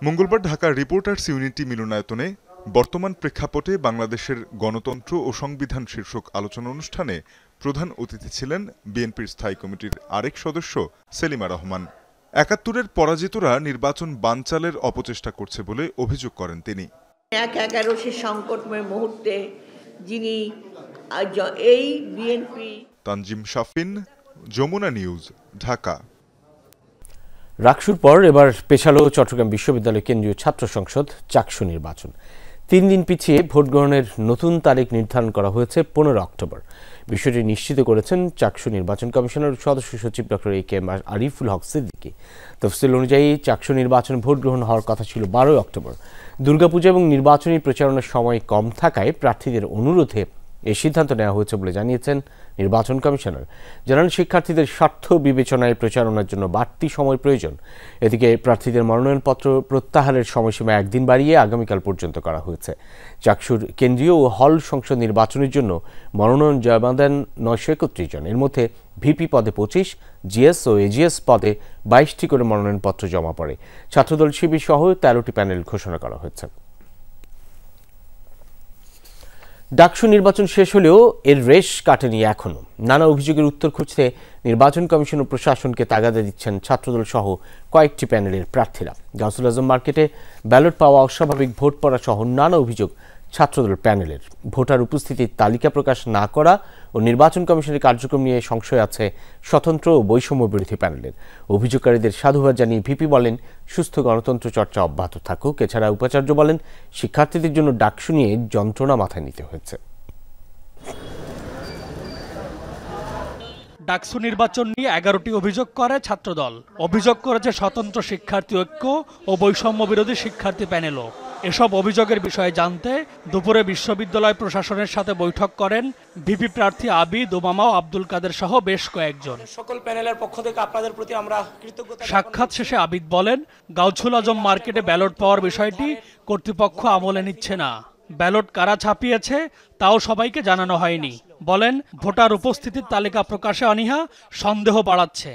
মঙ্গলবার ঢাকার রিপোর্টার্স ইউনিটি মিলনায়তনে বর্তমান প্রেক্ষাপটে বাংলাদেশের গণতন্ত্র ও সংবিধান শীর্ষক আলোচনা অনুষ্ঠানে প্রধান অতিথি ছিলেন বিএনপির স্থায়ী কমিটির আরেক সদস্য সেলিমা রহমান। ৭১-এর পরাজিতরা নির্বাচন বানচালের অপচেষ্টা করছে বলে অভিযোগ করেন তিনি। ১/১১ সংকটময় মুহূর্তে যিনি এই বিএনপি। তানজিম শাফিন, যমুনা নিউজ, ঢাকা। রাকসুর পর এবার পেছালো চট্টগ্রাম বিশ্ববিদ্যালয় কেন্দ্রীয় ছাত্র সংসদ চাকসু নির্বাচন। ৩ দিন পিছিয়ে ভোট গ্রহণের নতুন তারিখ নির্ধারণ করা হয়েছে ১৫ অক্টোবর। বিষয়টি নিশ্চিত করেছেন চাকসু নির্বাচন কমিশনের সদস্য সচিব ডক্টর এ কে আরিফুল হক সিদ্দিকী। তফসিল অনুযায়ী চাকসু নির্বাচন ভোট গ্রহণ হওয়ার কথা ছিল ১২ অক্টোবর। দুর্গাপূজা এবং নির্বাচনী প্রচারণার সময় কম থাকায় প্রার্থীদের অনুরোধে এই সিদ্ধান্ত নেওয়া হয়েছে বলে জানিয়েছেন নির্বাচন কমিশনার। জানান, শিক্ষার্থীদের স্বার্থ বিবেচনায় প্রচারণার জন্য বাড়তি সময় প্রয়োজন। এদিকে প্রার্থীদের মনোনয়নপত্র প্রত্যাহারের সময়সীমা একদিন বাড়িয়ে আগামীকাল পর্যন্ত করা হয়েছে। চাকসুর কেন্দ্রীয় ও হল সংসদ নির্বাচনের জন্য মনোনয়ন জমা দেন ৯৩১ জন। এর মধ্যে ভিপি পদে ২৫, জিএস ও এজিএস পদে ২২টি করে মনোনয়নপত্র জমা পড়ে। ছাত্রদল শিবির সহ ১৩টি প্যানেল ঘোষণা করা হয়েছে। ডাকসু নির্বাচন শেষ হলেও এর রেশ কাটেনি এখনো। নানা অভিযোগের উত্তর খুঁজতে নির্বাচন কমিশন ও প্রশাসনকে তাগাদা দিচ্ছেন ছাত্রদল সহ কয়েকটি প্যানেলের প্রার্থীরা। গাউসুল আজম মার্কেটে ব্যালট পাওয়া, অস্বাভাবিক ভোট পড়া সহ নানা অভিযোগ ছাত্রদল প্যানেলের। ভোটার উপস্থিতির তালিকা প্রকাশ না করা ও নির্বাচন কমিশনের কার্যক্রম নিয়ে সংশয় আছে স্বতন্ত্র ও বৈষম্য বিরোধী প্যানেলের। অভিযোগকারীদের সাধুবাদ জানিয়ে ভিপি বলেন, সুস্থ গণতন্ত্র চর্চা অব্যাহত থাকুক। এছাড়া উপাচার্য বলেন, শিক্ষার্থীদের জন্য ডাকসু নিয়ে যন্ত্রণা মাথায় নিতে হয়েছে। ডাকসু নির্বাচন নিয়ে ১১টি অভিযোগ করে ছাত্রদল। অভিযোগ করেছে স্বতন্ত্র শিক্ষার্থী ঐক্য ও বৈষম্য বিরোধী শিক্ষার্থী প্যানেলও। এসব অভিযোগের বিষয়ে জানতে দুপুরে বিশ্ববিদ্যালয় প্রশাসনের সাথে বৈঠক করেন ভিপি প্রার্থী আবিদ, ওবামা ও আব্দুল কাদের সহ বেশ কয়েকজন। সকল প্যানেলের পক্ষ থেকে আপনাদের প্রতি আমরা কৃতজ্ঞতা। সাক্ষাৎ শেষে আবিদ বলেন, গাউসুল আজম মার্কেটে ব্যালট পাওয়ার বিষয়টি কর্তৃপক্ষ আমলে নিচ্ছে না। ব্যালট কারা ছাপিয়েছে তাও সবাইকে জানানো হয়নি। বলেন, ভোটার উপস্থিতির তালিকা প্রকাশে অনীহা সন্দেহ বাড়াচ্ছে।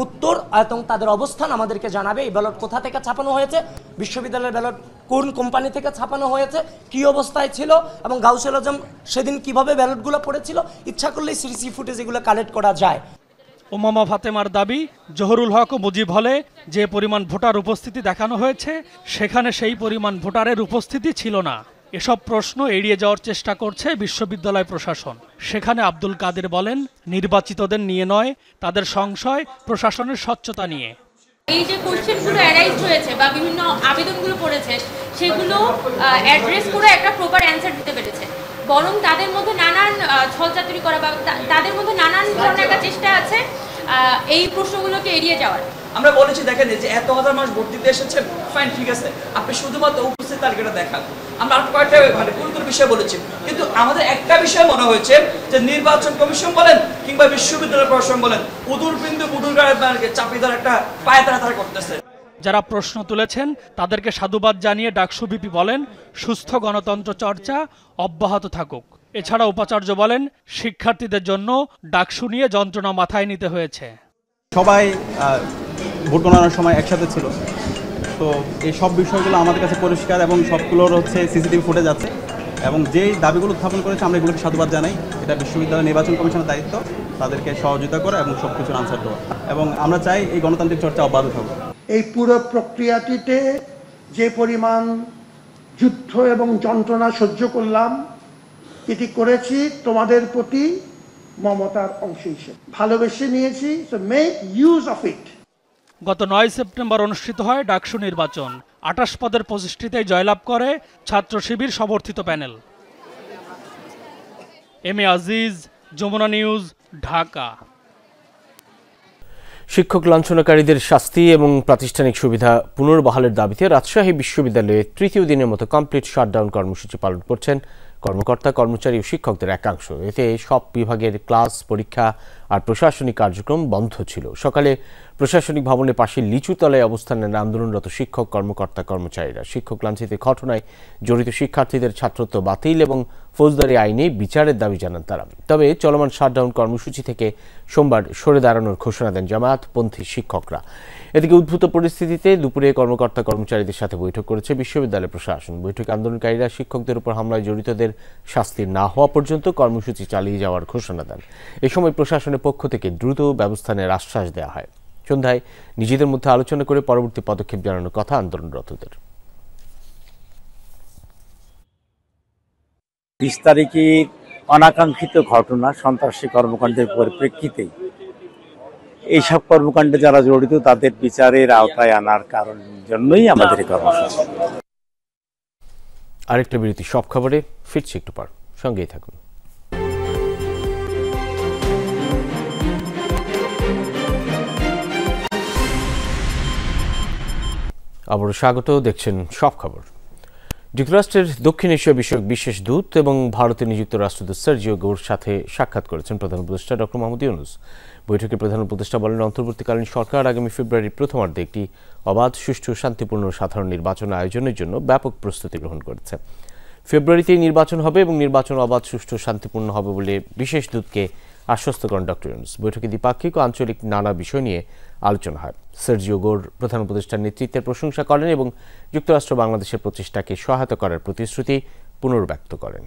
উত্তর এবং তাদের অবস্থান আমাদেরকে জানাবে। এই ব্যালট কোথা থেকে ছাপানো হয়েছে, বিশ্ববিদ্যালয়ের ব্যালট কোন কোম্পানি থেকে ছাপানো হয়েছে, কি অবস্থায় ছিল এবং গাউসুল আজম সেদিন কিভাবে ব্যালটগুলো পড়েছিল। ইচ্ছা করলেই সিসি ফুটেজ এগুলো কালেক্ট করা যায়। ওমামা ফাতেমার দাবি, জহুরুল হক ও মুজিব হলে যে পরিমাণ ভোটার উপস্থিতি দেখানো হয়েছে সেখানে সেই পরিমাণ ভোটারের উপস্থিতি ছিল না। এসব প্রশ্ন এড়িয়ে যাওয়ার চেষ্টা করছে বিশ্ববিদ্যালয় প্রশাসন। সেখানে আব্দুল কাদের বলেন, নির্বাচিতদের নিয়ে নয়, তাদের সংশয় প্রশাসনের স্বচ্ছতা নিয়ে। এই যে কোশ্চেনগুলো অ্যারাইজ হয়েছে বা বিভিন্ন আবেদনগুলো পড়েছে সেগুলো অ্যাড্রেস করে একটা প্রপার অ্যান্সার দিতে পেরেছে, বরং তাদের মধ্যে নানান ছলচাতুরি করা বা তাদের মধ্যে নানান ধরনের একটা চেষ্টা আছে এই প্রশ্নগুলোকে এড়িয়ে যাওয়ার। আমরা বলেছি, দেখেন যে এত হাজার মানুষ ভোট দিতে এসেছেন, ফাইন, ঠিক আছে, আপনি শুধুমাত্র উপস্থিত তালিকাটা দেখান। আমরা আর কয়েকটা গুরুত্বপূর্ণ বিষয় বলেছি, কিন্তু আমাদের একটা বিষয় মনে হয়েছে যে নির্বাচন কমিশন বলেন কিংবা বিশ্ববিদ্যালয় প্রশাসন বলেন, উদুর বিন্দু বুদুর গায়ে চাপিয়ে দেওয়ার একটা পায়তারা করতেছে। যারা প্রশ্ন তুলেছেন তাদেরকে সাধুবাদ জানিয়ে ডাকসু ভিপি বলেন, সুস্থ গণতন্ত্র চর্চা অব্যাহত থাকুক। এছাড়া উপাচার্য বলেন, শিক্ষার্থীদের জন্য ডাকসু নিয়ে যন্ত্রণা মাথায় নিতে হয়েছে। সবাই ভোট গণনার সময় একসাথে ছিল, তো এই সব বিষয়গুলো আমাদের কাছে পরিষ্কার এবং সবগুলোর সিসিটিভি ফুটেজ আছে এবং যেই দাবিগুলো উত্থাপন করেছে আমরা এগুলোকে সাধুবাদ জানাই। এটা বিশ্ববিদ্যালয় নির্বাচন কমিশনের দায়িত্ব তাদেরকে সহযোগিতা করা এবং সব কিছুর আনসার দেওয়া, এবং আমরা চাই এই গণতান্ত্রিক চর্চা অব্যাহত থাকুক। এই পুরো প্রক্রিয়াটিতে যে পরিমাণ যুদ্ধ এবং যন্ত্রণা সহ্য করলাম, এটি করেছি তোমাদের প্রতি মমতার অংশ হিসেবে, ভালোবেসে নিয়েছি। So make use of it. গত ৯ সেপ্টেম্বর অনুষ্ঠিত হয় ডাকসু নির্বাচন। ২৮ পদের ২৫টিতেই জয়লাভ করে ছাত্র শিবির সমর্থিত panel. M A Aziz, Jamuna news, Dhaka. শিক্ষক লাঞ্ছনাকারীদের শাস্তি এবং প্রাতিষ্ঠানিক সুবিধা পুনর্বহালের দাবিতে রাজশাহী বিশ্ববিদ্যালয়ে তৃতীয় দিনের মতো কমপ্লিট শাটডাউন কর্মসূচি পালন করছেন কর্মকর্তা, কর্মচারী ও শিক্ষকদের একাংশ। এতে সব বিভাগের ক্লাস, পরীক্ষা আর প্রশাসনিক কার্যক্রম বন্ধ ছিল। সকালে প্রশাসনিক ভবনের পাশে লিচুতলায় অবস্থান নেন আন্দোলনরত শিক্ষক, কর্মকর্তা, কর্মচারীরা। শিক্ষক লাঞ্ছিত ঘটনায় জড়িত শিক্ষার্থীদের ছাত্রত্ব বাতিল এবং ফৌজদারি আইনে বিচারের দাবি জানান তারা। তবে চলমান শাটডাউন কর্মসূচি থেকে সোমবার সরে দাঁড়ানোর ঘোষণা দেন জামায়াতপন্থী শিক্ষকরা। এদিকে উদ্ভূত পরিস্থিতিতে দুপুরে কর্মকর্তা কর্মচারীদের সাথে বৈঠক করেছে বিশ্ববিদ্যালয় প্রশাসন। বৈঠকে আন্দোলনকারীরা শিক্ষকদের উপর হামলায় জড়িতদের শাস্তি না হওয়া পর্যন্ত কর্মসূচি চালিয়ে যাওয়ার ঘোষণা দেন। এ সময় প্রশাসনের পক্ষ থেকে দ্রুত ব্যবস্থা নেওয়ার আশ্বাস দেওয়া হয়। সন্ধ্যায় নিজেদের মধ্যে আলোচনা করে পরবর্তী পদক্ষেপ জানানোর কথা আন্দোলনরতদের। 20 তারিখে অনাকাঙ্ক্ষিত ঘটনা, সন্ত্রাসী কর্মকাণ্ডের পরিপ্রেক্ষিতে এইসব কর্মকাণ্ডে যারা জড়িত তাদের বিচারের আওতায় আনার জন্যই আমাদের এই কর্মসূচি। আরেকটা বিরতি, সব খবরে ফিরছি একটু পর, সঙ্গেই থাকুন। আবারও স্বাগত, দেখছেন সব খবর। যুক্তরাষ্ট্রের দক্ষিণ এশিয়া বিষয়ক বিশেষ দূত এবং ভারতে নিযুক্ত রাষ্ট্রদূত সার্জিও গোর সাথে সাক্ষাৎ করেছেন প্রধান উপদেষ্টা ডক্টর মোহাম্মদ ইউনূস। বৈঠকে প্রধান উপদেষ্টা বলেন, অন্তর্বর্তীকালীন সরকার আগামী ফেব্রুয়ারির প্রথমার্ধে একটি অবাধ, সুষ্ঠু, শান্তিপূর্ণ সাধারণ নির্বাচন আয়োজনের জন্য ব্যাপক প্রস্তুতি গ্রহণ করেছে। ফেব্রুয়ারিতেই নির্বাচন হবে এবং নির্বাচন অবাধ, সুষ্ঠু, শান্তিপূর্ণ হবে বলে বিশেষ দূতকে আশ্বস্ত করেন ডক্টর ইউনূস। বৈঠকে দ্বিপাক্ষিক ও আঞ্চলিক নানা বিষয় নিয়ে আলোচনা হয়। সার্জিও গোর প্রধান উপদেষ্টার নেতৃত্বের প্রশংসা করেন এবং যুক্তরাষ্ট্র বাংলাদেশের প্রচেষ্টাকে সহায়তা করার প্রতিশ্রুতি পুনর্ব্যক্ত করেন।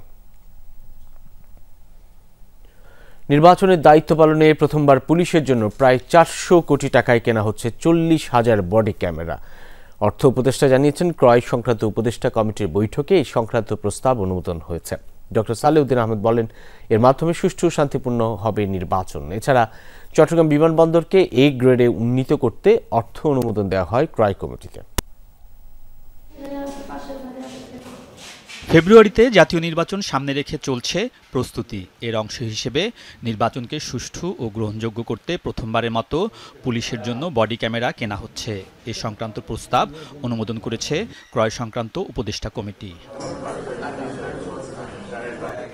নির্বাচনের দায়িত্ব পালনে প্রথমবার পুলিশের জন্য প্রায় 400 কোটি টাকায় কেনা হচ্ছে 40,000 বডি ক্যামেরা। অর্থ উপদেষ্টা জানিয়েছেন, ক্রয় সংক্রান্ত উপদেষ্টা কমিটির বৈঠকে এই সংক্রান্ত প্রস্তাব অনুমোদন হয়েছে। ডক্টর সালেউদ্দিন আহমেদ বলেন, এর মাধ্যমে সুষ্ঠু, শান্তিপূর্ণ হবে নির্বাচন। এছাড়া চট্টগ্রাম বিমানবন্দরকে এ গ্রেডে উন্নীত করতে অর্থ অনুমোদন দেওয়া হয় ক্রয় কমিটিতে। ফেব্রুয়ারিতে জাতীয় নির্বাচন সামনে রেখে চলছে প্রস্তুতি। এর অংশ হিসেবে নির্বাচনকে সুষ্ঠু ও গ্রহণযোগ্য করতে প্রথমবারের মতো পুলিশের জন্য বডি ক্যামেরা কেনা হচ্ছে। এ সংক্রান্ত প্রস্তাব অনুমোদন করেছে ক্রয় সংক্রান্ত উপদেষ্টা কমিটি।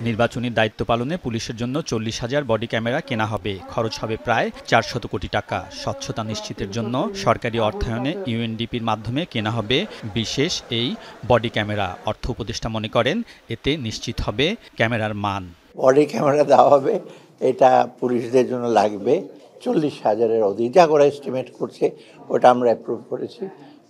নির্বাচনী দায়িত্ব পালনে পুলিশের জন্য 40,000 বডি ক্যামেরা কেনা হবে। খরচ হবে প্রায় 400 কোটি টাকা। স্বচ্ছতা নিশ্চিতের জন্য সরকারি অর্থায়নে ইউএনডিপির মাধ্যমে কেনা হবে বিশেষ এই বডি ক্যামেরা। অর্থ উপদেষ্টা মনে করেন, এতে নিশ্চিত হবে ক্যামেরার মান। বডি ক্যামেরা দেওয়া হবে, এটা পুলিশদের জন্য লাগবে 40,000-এর অধিক, যা করে এস্টিমেট করছে ওটা আমরা অ্যাপ্রুভ করেছি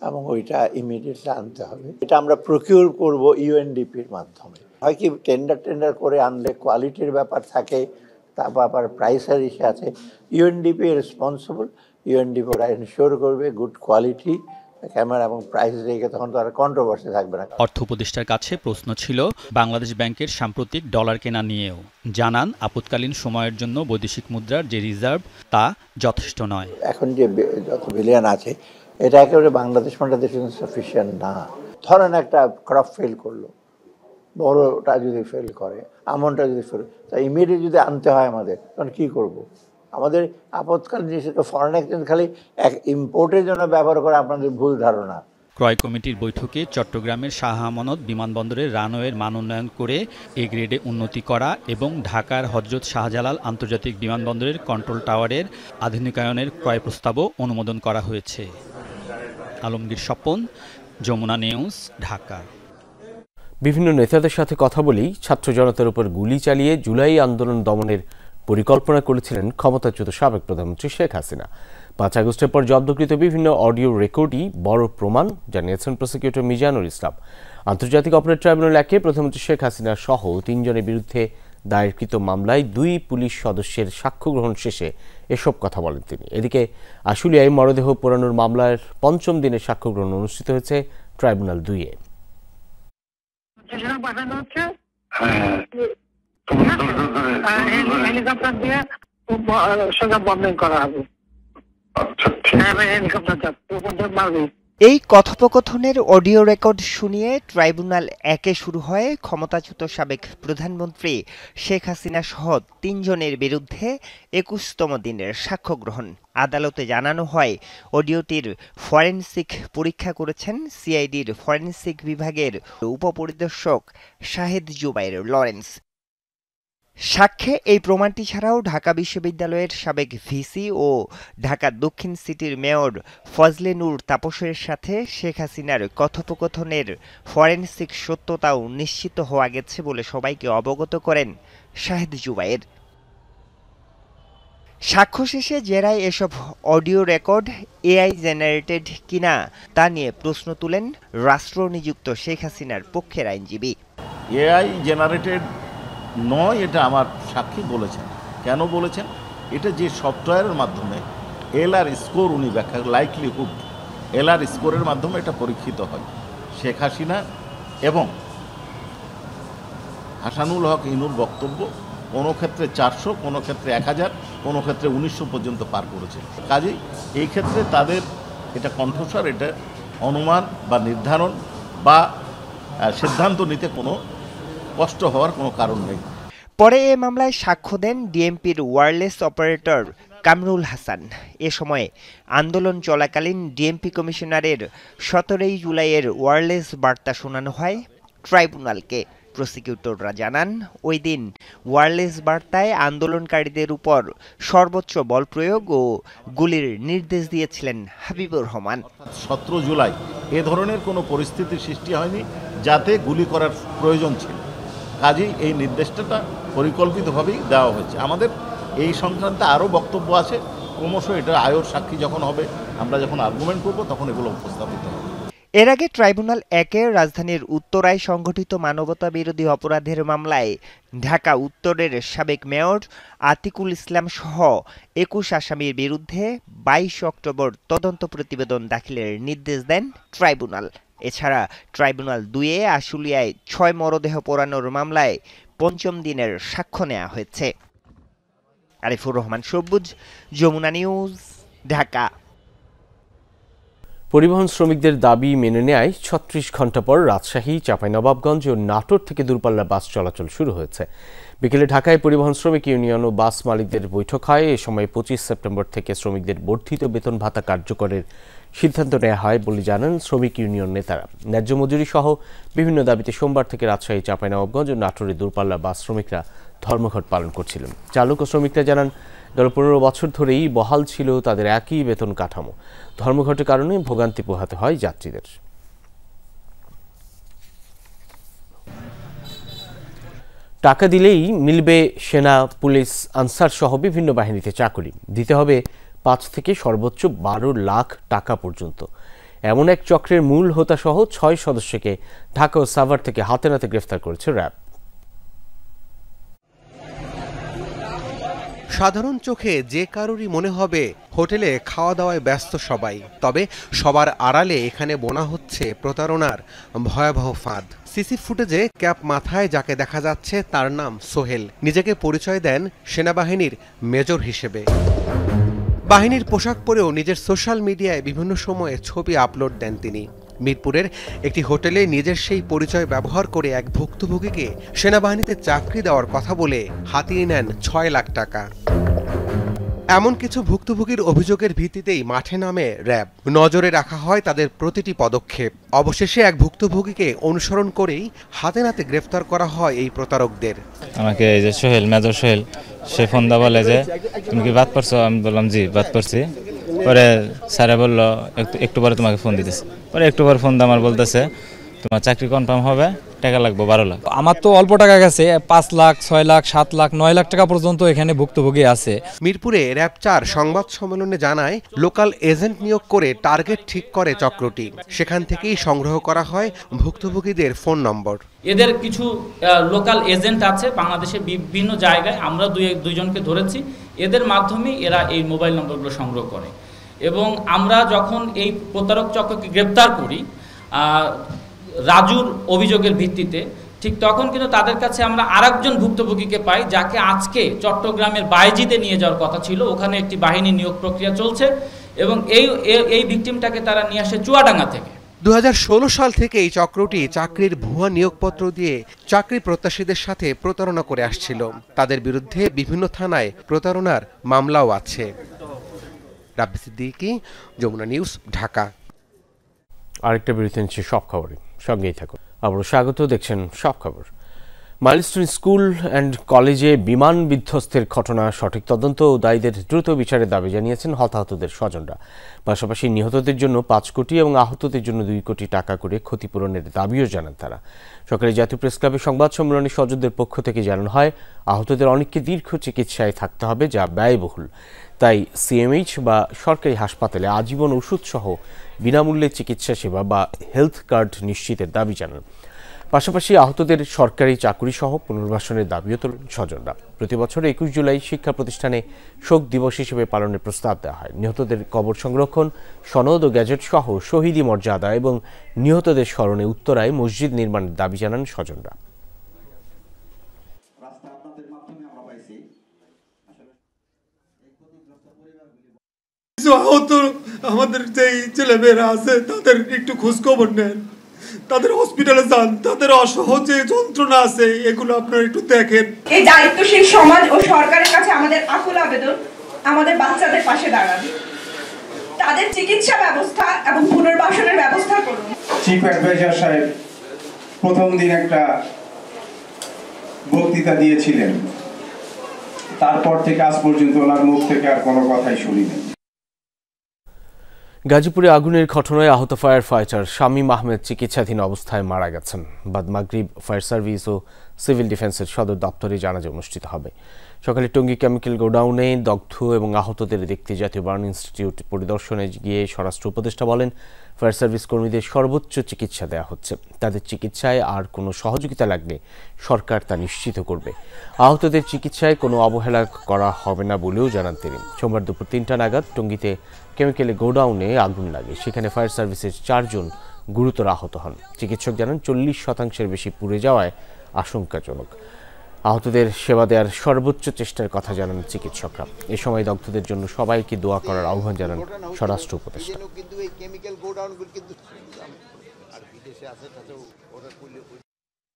এবং ওইটা ইমিডিয়েটলি আনতে হবে। এটা আমরা প্রকিউর করব ইউএনডিপির মাধ্যমে। হয় কি টেন্ডার করে আনলে কোয়ালিটির ব্যাপার থাকে, তারপর আবার প্রাইসের ইস্যু আছে। ইউএনডিপি রেসপন্সিবল, ইউএনডিপি ওরা এনশিওর করবে গুড কোয়ালিটি ক্যামেরা এবং প্রাইস রেখে, তখন তো আর কন্ট্রোভার্সি থাকবে না। অর্থ উপদেষ্টার কাছে প্রশ্ন ছিল বাংলাদেশ ব্যাংকের সাম্প্রতিক ডলার কেনা নিয়েও। জানান, আপৎকালীন সময়ের জন্য বৈদেশিক মুদ্রার যে রিজার্ভ তা যথেষ্ট নয়। এখন যে যত বিলিয়ন আছে এটা একেবারে বাংলাদেশ সাফিসিয়েন্ট না। ধরেন একটা ক্রপ ফেল করলো, বড়টা যদি ফেল করে, আমনটা যদি ফেল, তা ইমিডিয়েট যদি আনতে হয় আমাদের, তখন কী করব? আমাদের আপৎকালীন জিনিস ফরেন এক্সচেঞ্জ খালি এক ইম্পোর্টের জন্য ব্যবহার করে, আপনাদের ভুল ধারণা। ক্রয় কমিটির বৈঠকে চট্টগ্রামের শাহ আমানত বিমানবন্দরের রানওয়ের মান উন্নয়ন করে এ গ্রেডে উন্নতি করা এবং ঢাকার হযরত শাহজালাল আন্তর্জাতিক বিমানবন্দরের কন্ট্রোল টাওয়ারের আধুনিকায়নের ক্রয় প্রস্তাবও অনুমোদন করা হয়েছে। আলমগীর স্বপন, যমুনা নিউজ, ঢাকা। বিভিন্ন নেতাদের সাথে কথা বলেই ছাত্র জনতার উপর গুলি চালিয়ে জুলাই আন্দোলন দমনের পরিকল্পনা করেছিলেন ক্ষমতাচ্যুত সাবেক প্রধানমন্ত্রী শেখ হাসিনা। 5 আগস্টের পর জব্দকৃত বিভিন্ন অডিও রেকর্ডই বড় প্রমাণ, জানিয়েছেন প্রসিকিউটর মিজানুর ইসলাম। আন্তর্জাতিক অপরাধ ট্রাইব্যুনাল 1-এ প্রধানমন্ত্রী শেখ হাসিনা সহ 3 জনের বিরুদ্ধে দায়েরকৃত মামলায় 2 পুলিশ সদস্যের সাক্ষ্য গ্রহণ শেষে এসব কথা বলেন তিনি। এদিকে আশুলিয়ায় মরদেহ পোড়ানোর মামলার 5ম দিনের সাক্ষ্য গ্রহণ অনুষ্ঠিত হয়েছে ট্রাইব্যুনাল 2-এ। হেলিকপ্টার দিয়ে সোজা বন্ধন করা হবে। এই কথোপকথনের অডিও রেকর্ড শুনিয়ে ট্রাইব্যুনাল 1-এ শুরু হয় ক্ষমতাচ্যুত সাবেক প্রধানমন্ত্রী শেখ হাসিনা সহ 3 জনের বিরুদ্ধে 21তম দিনের সাক্ষ্য গ্রহণ। আদালতে জানানো হয়, অডিওটির ফরেনসিক পরীক্ষা করেছেন সিআইডির ফরেনসিক বিভাগের উপপরিদর্শক শাহেদ জুবাইর লরেন্স। সাক্ষ্যে এই প্রমাণটি ছাড়াও ঢাকা বিশ্ববিদ্যালয়ের সাবেক ভিসি ও ঢাকা দক্ষিণ সিটির মেয়র ফজলে নূর তাপসের সাথে শেখ হাসিনার কথোপকথনের ফরেনসিক সত্যতাও নিশ্চিত হওয়া গেছে বলে সবাইকে অবগত করেন শাহেদ জুবাইর। সাক্ষ্য শেষে জেরায় এসব অডিও রেকর্ড এআই জেনারেটেড কিনা তা নিয়ে প্রশ্ন তুলেন রাষ্ট্রনিযুক্ত শেখ হাসিনার পক্ষের আইনজীবী। এআই জেনারেটেড নয়, এটা আমার সাক্ষী বলেছেন। কেন বলেছেন? এটা যে সফটওয়্যারের মাধ্যমে এলআর স্কোর উনি ব্যাখ্যা, লাইকলিহুড এলআর স্কোরের মাধ্যমে এটা পরীক্ষিত হয়। শেখ হাসিনা এবং হাসানুল হক ইনুর বক্তব্য কোনো ক্ষেত্রে 400, কোনো ক্ষেত্রে 1000, কোনো ক্ষেত্রে 1900 পর্যন্ত পার করেছে। কাজেই এই ক্ষেত্রে তাদের এটা কণ্ঠস্বর, এটা অনুমান বা নির্ধারণ বা সিদ্ধান্ত নিতে কোনো কষ্ট হওয়ার কোনো কারণ নেই। পরে এ মামলায় সাক্ষ্য দেন ডিএমপির ওয়্যারলেস অপারেটর কামরুল হাসান। এ সময়ে আন্দোলন চলাকালীন ডিএমপি কমিশনারের 17 জুলাইয়ের ওয়্যারলেস বার্তা শোনানো হয় ট্রাইব্যুনালকে। প্রসিকিউটররা জানান, ওই দিন ওয়্যারলেস বার্তায় আন্দোলনকারীদের উপর সর্বোচ্চ বল প্রয়োগ ও গুলির নির্দেশ দিয়েছিলেন হাবিবুর রহমান। 17 জুলাই এ ধরনের কোনো পরিস্থিতির সৃষ্টি হয়নি যাতে গুলি করার প্রয়োজন ছিল। কাজেই এই নির্দেশটা পরিকল্পিতভাবেই দেওয়া হয়েছে। আমাদের এই সংক্রান্তে আরও বক্তব্য আছে, ক্রমশ এটা আয়র সাক্ষী যখন হবে, আমরা যখন আর্গুমেন্ট করব তখন এগুলো উপস্থাপিত হবে। এর আগে ট্রাইব্যুনাল 1-এ রাজধানীর উত্তরায় সংঘটিত মানবতা বিরোধী অপরাধের মামলায় ঢাকা উত্তরের সাবেক মেয়র আতিকুল ইসলাম সহ 21 আসামির বিরুদ্ধে 22 অক্টোবর তদন্ত প্রতিবেদন দাখিলের নির্দেশ দেন ট্রাইব্যুনাল। এছাড়া ট্রাইব্যুনাল 2-এ আশুলিয়ায় 6 মরদেহ পোড়ানোর মামলায় 5ম দিনের সাক্ষ্য নেওয়া হয়েছে। আরিফুর রহমান সবুজ, যমুনা নিউজ, ঢাকা। পরিবহন শ্রমিকদের দাবি মেনে নেয় 36 ঘন্টা পর রাজশাহী, চাঁপাইনবাবগঞ্জ ও নাটোর থেকে দূরপাল্লার বাস চলাচল শুরু হয়েছে। বিকেলে ঢাকায় পরিবহন শ্রমিক ইউনিয়ন ও বাস মালিকদের বৈঠক হয়। এ সময় 25 সেপ্টেম্বর থেকে শ্রমিকদের বর্ধিত বেতন ভাতা কার্যকরের সিদ্ধান্ত নেওয়া হয় বলে জানান শ্রমিক ইউনিয়ন নেতারা। ন্যায্য মজুরি সহ বিভিন্ন দাবিতে সোমবার থেকে রাজশাহী, চাঁপাইনবাবগঞ্জ ও নাটোরে দূরপাল্লার বাস শ্রমিকরা ধর্মঘট পালন করছিলেন। চালক ও শ্রমিকরা জানান, গত 15 বছর ধরেই বহাল ছিল তাদের একই বেতন কাঠামো। ধর্মঘটের কারণে ভোগান্তি পোহাতে হয় যাত্রীদের। টাকা দিলেই মিলবে সেনা, পুলিশ, আনসার সহ বিভিন্ন বাহিনীতে চাকরি। দিতে হবে 5 থেকে সর্বোচ্চ 12 লাখ টাকা পর্যন্ত। এমন এক চক্রের মূল হোতা সহ 6 সদস্যকে ঢাকা ও সাভার থেকে হাতে নাতে গ্রেফতার করেছে র্যাব। সাধারণ চোখে যে কারোরই মনে হবে হোটেলে খাওয়া দাওয়ায় ব্যস্ত সবাই, তবে সবার আড়ালে এখানে বোনা হচ্ছে প্রতারণার ভয়াবহ ফাঁদ। সিসি ফুটেজে ক্যাপ মাথায় যাকে দেখা যাচ্ছে তার নাম সোহেল। নিজেকে পরিচয় দেন সেনাবাহিনীর মেজর হিসেবে। বাহিনীর পোশাক পরেও নিজের সোশ্যাল মিডিয়ায় বিভিন্ন সময়ে ছবি আপলোড দেন তিনি। মিরপুরের একটি হোটেলে নিজের সেই পরিচয় ব্যবহার করে এক ভুক্তভোগীকে সেনাবাহিনীতে চাকরি দেওয়ার কথা বলে হাতিয়ে নেন 6 লাখ টাকা। এমন কিছু ভুক্তভোগীর অভিযোগের ভিত্তিতেই মাঠে নামে র্যাব। নজরে রাখা হয় তাদের প্রতিটি পদক্ষেপ। অবশেষে এক ভুক্তভোগীকে অনুসরণ করেই হাতে নাতে গ্রেফতার করা হয় এই প্রতারকদের। আমাকে এই যে সোহেল, মেজর সোহেল, সে ফোন দা বলে যে তুমি কি বাদ পড়ছো? আমি বললাম জি বাদ পড়ছি। পরে স্যারে বললো একটু পরে তোমাকে ফোন দিতেছে। পরে একটু পর ফোন দা আমার বলতেছে তোমার চাকরি কনফার্ম হবে, টাকা লাগবে 12 লাখ। আমার তো অল্প টাকা গেছে, 5 লাখ, 6 লাখ, 7 লাখ, 9 লাখ টাকা পর্যন্ত এখানে ভুক্তভোগী আছে। মিরপুরে র্যাব 4 সংবাদ সম্মেলনে জানায়, লোকাল এজেন্ট নিয়োগ করে টার্গেট ঠিক করে চক্রটি। সেখান থেকেই সংগ্রহ করা হয় ভুক্তভোগীদের ফোন নম্বর। এদের কিছু লোকাল এজেন্ট আছে বাংলাদেশের বিভিন্ন জায়গায়, আমরা দুইজনকে ধরেছি। এদের মাধ্যমে এরা এই মোবাইল নম্বরগুলো সংগ্রহ করে এবং আমরা যখন এই প্রতারক চক্রকে গ্রেপ্তার করি রাজুর অভিযোগের ভিত্তিতে, ঠিক তখন কিন্তু তাদের কাছে আমরা আরেকজন ভুক্তভোগীকে পাই, যাকে আজকে চট্টগ্রামের বাইজিতে নিয়ে যাওয়ার কথা ছিল। ওখানে একটি বাহিনী নিয়োগ প্রক্রিয়া চলছে এবং এই ভিকটিমটাকে তারা নিয়ে আসে চুয়াডাঙ্গা থেকে। 2016 সাল থেকে এই চক্রটি চাকরির ভুয়া নিয়োগপত্র দিয়ে চাকরি প্রত্যাশীদের সাথে প্রতারণা করে আসছিল। তাদের বিরুদ্ধে বিভিন্ন থানায় প্রতারণার মামলাও আছে। রাব্বি সিদ্দিকী, যমুনা নিউজ, ঢাকা। আরেকটা বিরতি নিচ্ছি সব খবরে, সঙ্গেই থাকুন। আবারও স্বাগত, দেখছেন সব খবর। মাইলস্টোন স্কুল অ্যান্ড কলেজে বিমান বিধ্বস্তের ঘটনা সঠিক তদন্ত ও দায়ীদের দ্রুত বিচারের দাবি জানিয়েছেন হতাহতদের স্বজনরা। পাশাপাশি নিহতদের জন্য 5 কোটি এবং আহতদের জন্য 2 কোটি টাকা করে ক্ষতিপূরণের দাবিও জানান তারা। সকালে জাতীয় প্রেস ক্লাবের সংবাদ সম্মেলনে স্বজনদের পক্ষ থেকে জানানো হয়, আহতদের অনেককে দীর্ঘ চিকিৎসায় থাকতে হবে, যা ব্যয়বহুল। তাই সিএমএইচ বা সরকারি হাসপাতালে আজীবন ওষুধ সহ বিনামূল্যে চিকিৎসা সেবা বা হেলথ কার্ড নিশ্চিতের দাবি জানান। পাশাপাশি আহতদের সরকারি চাকুরি সহ পুনর্বাসনের দাবিও তোলেন স্বজনরা। প্রতি বছর 21 জুলাই শিক্ষা প্রতিষ্ঠানে শোক দিবস হিসেবে পালনের প্রস্তাব দেওয়া হয়। নিহতদের কবর সংরক্ষণ, সনদ ও গ্যাজেট সহ শহীদি মর্যাদা এবং নিহতদের স্মরণে উত্তরায় মসজিদ নির্মাণের দাবি জানান স্বজনরা। আমাদের যে ছেলেমেয়েরা আছে তাদের একটু খোঁজখবর নেন, তাদের হসপিটালে যান, তাদের অসহ্য যে যন্ত্রণা আছে এগুলো আপনারা একটু দেখেন। এই দায়িত্বশীল সমাজ ও সরকারের কাছে আমাদের আকুল আবেদন, আমাদের বাচ্চাদের পাশে দাঁড়ান, তাদের চিকিৎসা ব্যবস্থা এবং পুনর্বাসনের ব্যবস্থা করুন। চিফ অ্যাডভাইজার সাহেব প্রথম দিন একটা বক্তৃতা দিয়েছিলেন, তারপর থেকে আজ পর্যন্ত ওনার মুখ থেকে আর কোনো কথাই শুনিনি। গাজীপুরে আগুনের ঘটনায় আহত ফায়ার ফাইটার শামীম আহমেদ চিকিৎসাধীন অবস্থায় মারা গেছেন। বাদ মাগরিব ফায়ার সার্ভিস ও সিভিল ডিফেন্সের সদর দপ্তরে জানাজা অনুষ্ঠিত হবে। সকালে টঙ্গী কেমিক্যাল গোডাউনে দগ্ধ এবং আহতদের দেখতে জাতীয় বার্ন ইনস্টিটিউট পরিদর্শনে গিয়ে স্বরাষ্ট্র উপদেষ্টা বলেন, ফায়ার সার্ভিস কর্মীদের সর্বোচ্চ চিকিৎসা দেওয়া হচ্ছে। তাদের চিকিৎসায় আর কোনো সহযোগিতা লাগলে সরকার তা নিশ্চিত করবে। আহতদের চিকিৎসায় কোনো অবহেলা করা হবে না বলেও জানান তিনি। সোমবার দুপুর 3টা নাগাদ টঙ্গীতে কেমিক্যাল গোডাউনে আগুন লাগে। সেখানে ফায়ার সার্ভিসের 4 জন গুরুতর আহত হন। চিকিৎসক জানান 40% বেশি পুড়ে যাওয়ায় আশঙ্কাজনক। আহতদের সেবা দেওয়ার সর্বোচ্চ চেষ্টার কথা জানান চিকিৎসকরা। এ সময় দগ্ধদের জন্য সবাইকে দোয়া করার আহ্বান জানান স্বরাষ্ট্র উপদেষ্টা।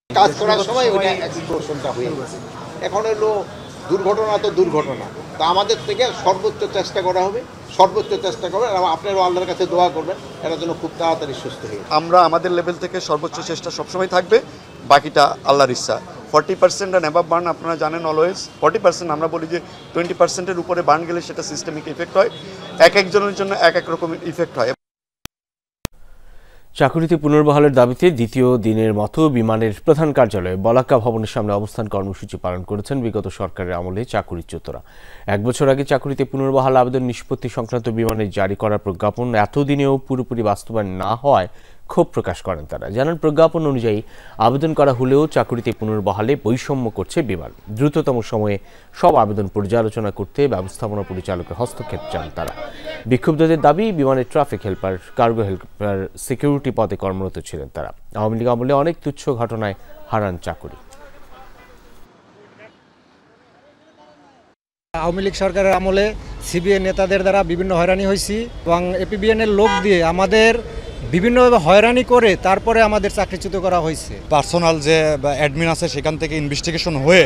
কাজ করার সময় ওটা এক্সপ্লোশনটা হয়ে গেছে। এখন হলো দুর্ঘটনা তো দুর্ঘটনা, তা আমাদের থেকে সর্বোচ্চ চেষ্টা করা হবে, সর্বোচ্চ চেষ্টা করবেন এবং আপনারাও আল্লাহর কাছে দোয়া করবেন এটার জন্য খুব তাড়াতাড়ি সুস্থ হয়ে। আমরা আমাদের লেভেল থেকে সর্বোচ্চ চেষ্টা সবসময় থাকবে, বাকিটা আল্লাহর ইচ্ছা। 40% অ্যান্ড অ্যাবাভ বার্ন আপনারা জানেন অলওয়েজ 40%, আমরা বলি যে 20%-এর উপরে বার্ন গেলে সেটা সিস্টেমিক ইফেক্ট হয়। এক একজনের জন্য এক এক রকমের ইফেক্ট হয়। চাকুরিতে পুনর্বহালের দাবিতে দ্বিতীয় দিনের মতো বিমানের প্রধান কার্যালয়ে বলাকা ভবনের সামনে অবস্থান কর্মসূচি পালন করেছেন বিগত সরকারের আমলে চাকুরিচ্যুতরা। 1 বছর আগে চাকুরিতে পুনর্বহাল আবেদন নিষ্পত্তি সংক্রান্ত বিমানের জারি করা প্রজ্ঞাপন এতদিনেও পুরোপুরি বাস্তবায়ন না হওয়ায় ক্ষোভ প্রকাশ করেন তারা। জানান, প্রজ্ঞাপন অনুযায়ী আবেদন করা হলেও চাকুরিতে পুনর্বহালে বৈষম্য করছে বিমান। দ্রুততম সময়ে সব আবেদন পর্যালোচনা করতে ব্যবস্থাপনা পরিচালকের হস্তক্ষেপ চান তারা। বিক্ষুব্ধদের দাবি, বিমানের traffic helper, cargo helper, security পদে কর্মরত ছিলেন তারা। আওয়ামী লীগ আমলে অনেক তুচ্ছ ঘটনায় হারান চাকুরি। আওয়ামী লীগ সরকারের আমলে সিবিএন নেতাদের দ্বারা বিভিন্ন হয়রানি হয়েছি এবং এপিবিএনের লোক দিয়ে আমাদের বিভিন্নভাবে হয়রানি করে তারপরে আমাদের চাকরিচ্যুত করা হয়েছে। পার্সোনাল যে অ্যাডমিন আছে সেখান থেকে ইনভেস্টিগেশন হয়ে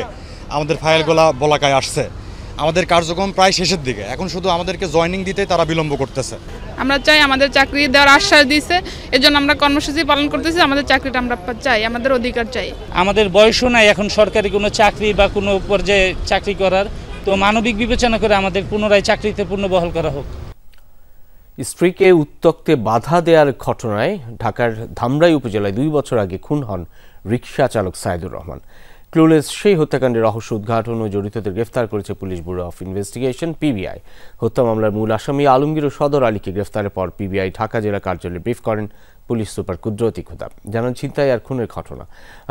আমাদের ফাইলগুলো বলাকায় আসছে। আমাদের কার্যক্রম প্রায় শেষের দিকে, এখন শুধু আমাদেরকে জয়েনিং দিতে তারা বিলম্ব করতেছে। আমরা চাই, আমাদের চাকরি দেওয়ার আশ্বাস দিয়েছে, এজন্য আমরা কর্মসূচি পালন করতেছি। আমাদের চাকরিটা আমরা চাই, আমাদের অধিকার চাই। আমাদের বয়সও নাই এখন সরকারি কোনো চাকরি বা কোনো পর্যায়ে চাকরি করার, তো মানবিক বিবেচনা করে আমাদের পুনরায় চাকরিতে পুনর্বহাল করা হোক। স্ত্রীকে উত্ত্যক্তে বাধা দেওয়ার ঘটনায় ঢাকার ধামরাই উপজেলায় 2 বছর আগে খুন হন রিকশা চালক সাইদুর রহমান। ক্লুলেস সেই হত্যাকাণ্ডের রহস্য উদ্ঘাটন ও জড়িতদের গ্রেফতার করেছে police bureau of investigation PBI. হত্যা মামলার মূল আসামি আলমগীর ও সদর আলীকে গ্রেফতারের পর পিবিআই ঢাকা জেলা কার্যালয়ে ব্রিফ করেন পুলিশ সুপার কুদরতি খুদা। জানান, ছিনতাই আর খুনের ঘটনা।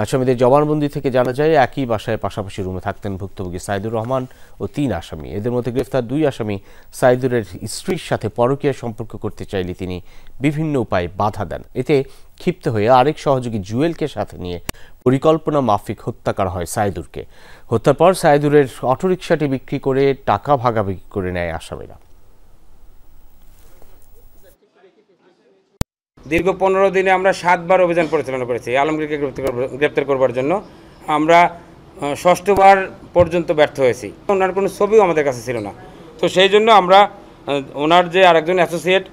আসামিদের জবানবন্দি থেকে জানা যায় একই বাসায় পাশাপাশি রুমে থাকতেন ভুক্তভোগী সাইদুর রহমান ও 3 আসামি। এদের মধ্যে গ্রেফতার 2 আসামি সাইদুরের স্ত্রীর সাথে পরকীয়া সম্পর্ক করতে চাইলে তিনি বিভিন্ন উপায়ে বাধা দেন। এতে ক্ষিপ্ত হয়ে আরেক সহযোগী জুয়েলকে সাথে নিয়ে পরিকল্পনা মাফিক হত্যা করা হয় সাইদুরকে। হত্যার পর সাইদুরের অটোরিকশাটি বিক্রি করে টাকা ভাগাভাগি করে নেয় আসামিরা। দীর্ঘ 15 দিনে আমরা 7 বার অভিযান পরিচালনা করেছি আলমগীরকে গ্রেপ্তার করবার জন্য। আমরা 6বার পর্যন্ত ব্যর্থ হয়েছি। ওনার কোনো ছবিও আমাদের কাছে ছিল না, তো সেই জন্য আমরা ওনার যে আরেকজন অ্যাসোসিয়েট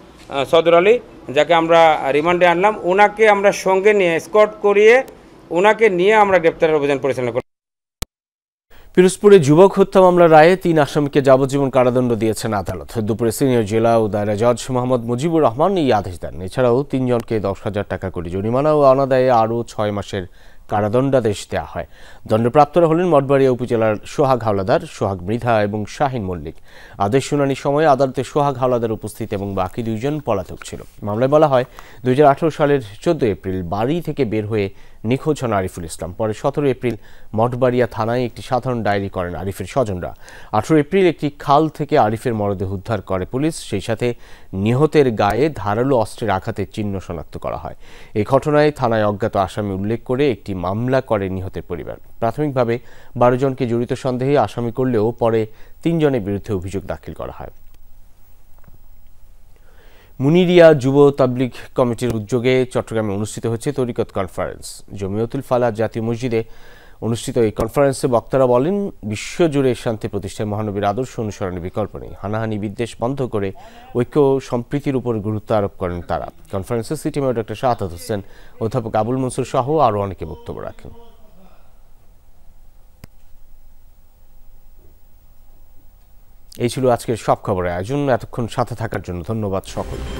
সদর আলী, যাকে আমরা রিমান্ডে আনলাম, ওনাকে আমরা সঙ্গে নিয়ে এসকর্ট করিয়ে ওনাকে নিয়ে আমরা গ্রেপ্তারের অভিযান পরিচালনা করি। পিরোজপুরে যুবক হত্যা মামলার রায়ে 3 আসামিকে যাবজ্জীবন কারাদণ্ড দিয়েছেন আদালত। দুপুরে সিনিয়র জেলা ও দায়রা জজ মোহাম্মদ মুজিবুর রহমান এই আদেশ দেন। এছাড়াও 3 জনকে 10,000 টাকা করে জরিমানা ও অনাদায়ে আরও 6 মাসের কারাদণ্ডাদেশ দেওয়া হয়। দণ্ডপ্রাপ্তরা হলেন মঠবাড়িয়া উপজেলার সোহাগ হাওলাদার, সোহাগ মৃধা এবং শাহিন মল্লিক। আদেশ শুনানির সময় আদালতে সোহাগ হাওলাদার উপস্থিত এবং বাকি 2 জন পলাতক ছিল। মামলায় বলা হয় 2018 সালের 14 এপ্রিল বাড়ি থেকে বের হয়ে নিখোঁজ হন আরিফুল ইসলাম। পরে 17 এপ্রিল মঠবাড়িয়া থানায় একটি সাধারণ ডায়েরি করেন আরিফের স্বজনরা। 18 এপ্রিল একটি খাল থেকে আরিফের মরদেহ উদ্ধার করে পুলিশ। সেই সাথে নিহতের গায়ে ধারালো অস্ত্রের আঘাতের চিহ্ন শনাক্ত করা হয়। এই ঘটনায় থানায় অজ্ঞাত আসামি উল্লেখ করে একটি মামলা করে নিহতের পরিবার। প্রাথমিকভাবে 12 জনকে জড়িত সন্দেহে আসামি করলেও পরে 3 জনের বিরুদ্ধে অভিযোগ দাখিল করা হয়। মুনিরিয়া যুব তাবলিগ কমিটির উদ্যোগে চট্টগ্রামে অনুষ্ঠিত হচ্ছে তরিকত কনফারেন্স। জমিয়তুল ফালাহ জাতীয় মসজিদে অনুষ্ঠিত এই কনফারেন্সে বক্তারা বলেন, বিশ্বজুড়ে শান্তি প্রতিষ্ঠায় মহানবীর আদর্শ অনুসরণের বিকল্প নেই। হানাহানি বিদ্বেষ বন্ধ করে ঐক্য সম্প্রীতির উপর গুরুত্ব আরোপ করেন তারা। কনফারেন্সে city mayor doctor Shahadat Hossain, অধ্যাপক আবুল মনসুর সহ আরও অনেকে বক্তব্য রাখেন। এই ছিল আজকের সব খবরের আয়োজন। এতক্ষণ সাথে থাকার জন্য ধন্যবাদ সকলকে।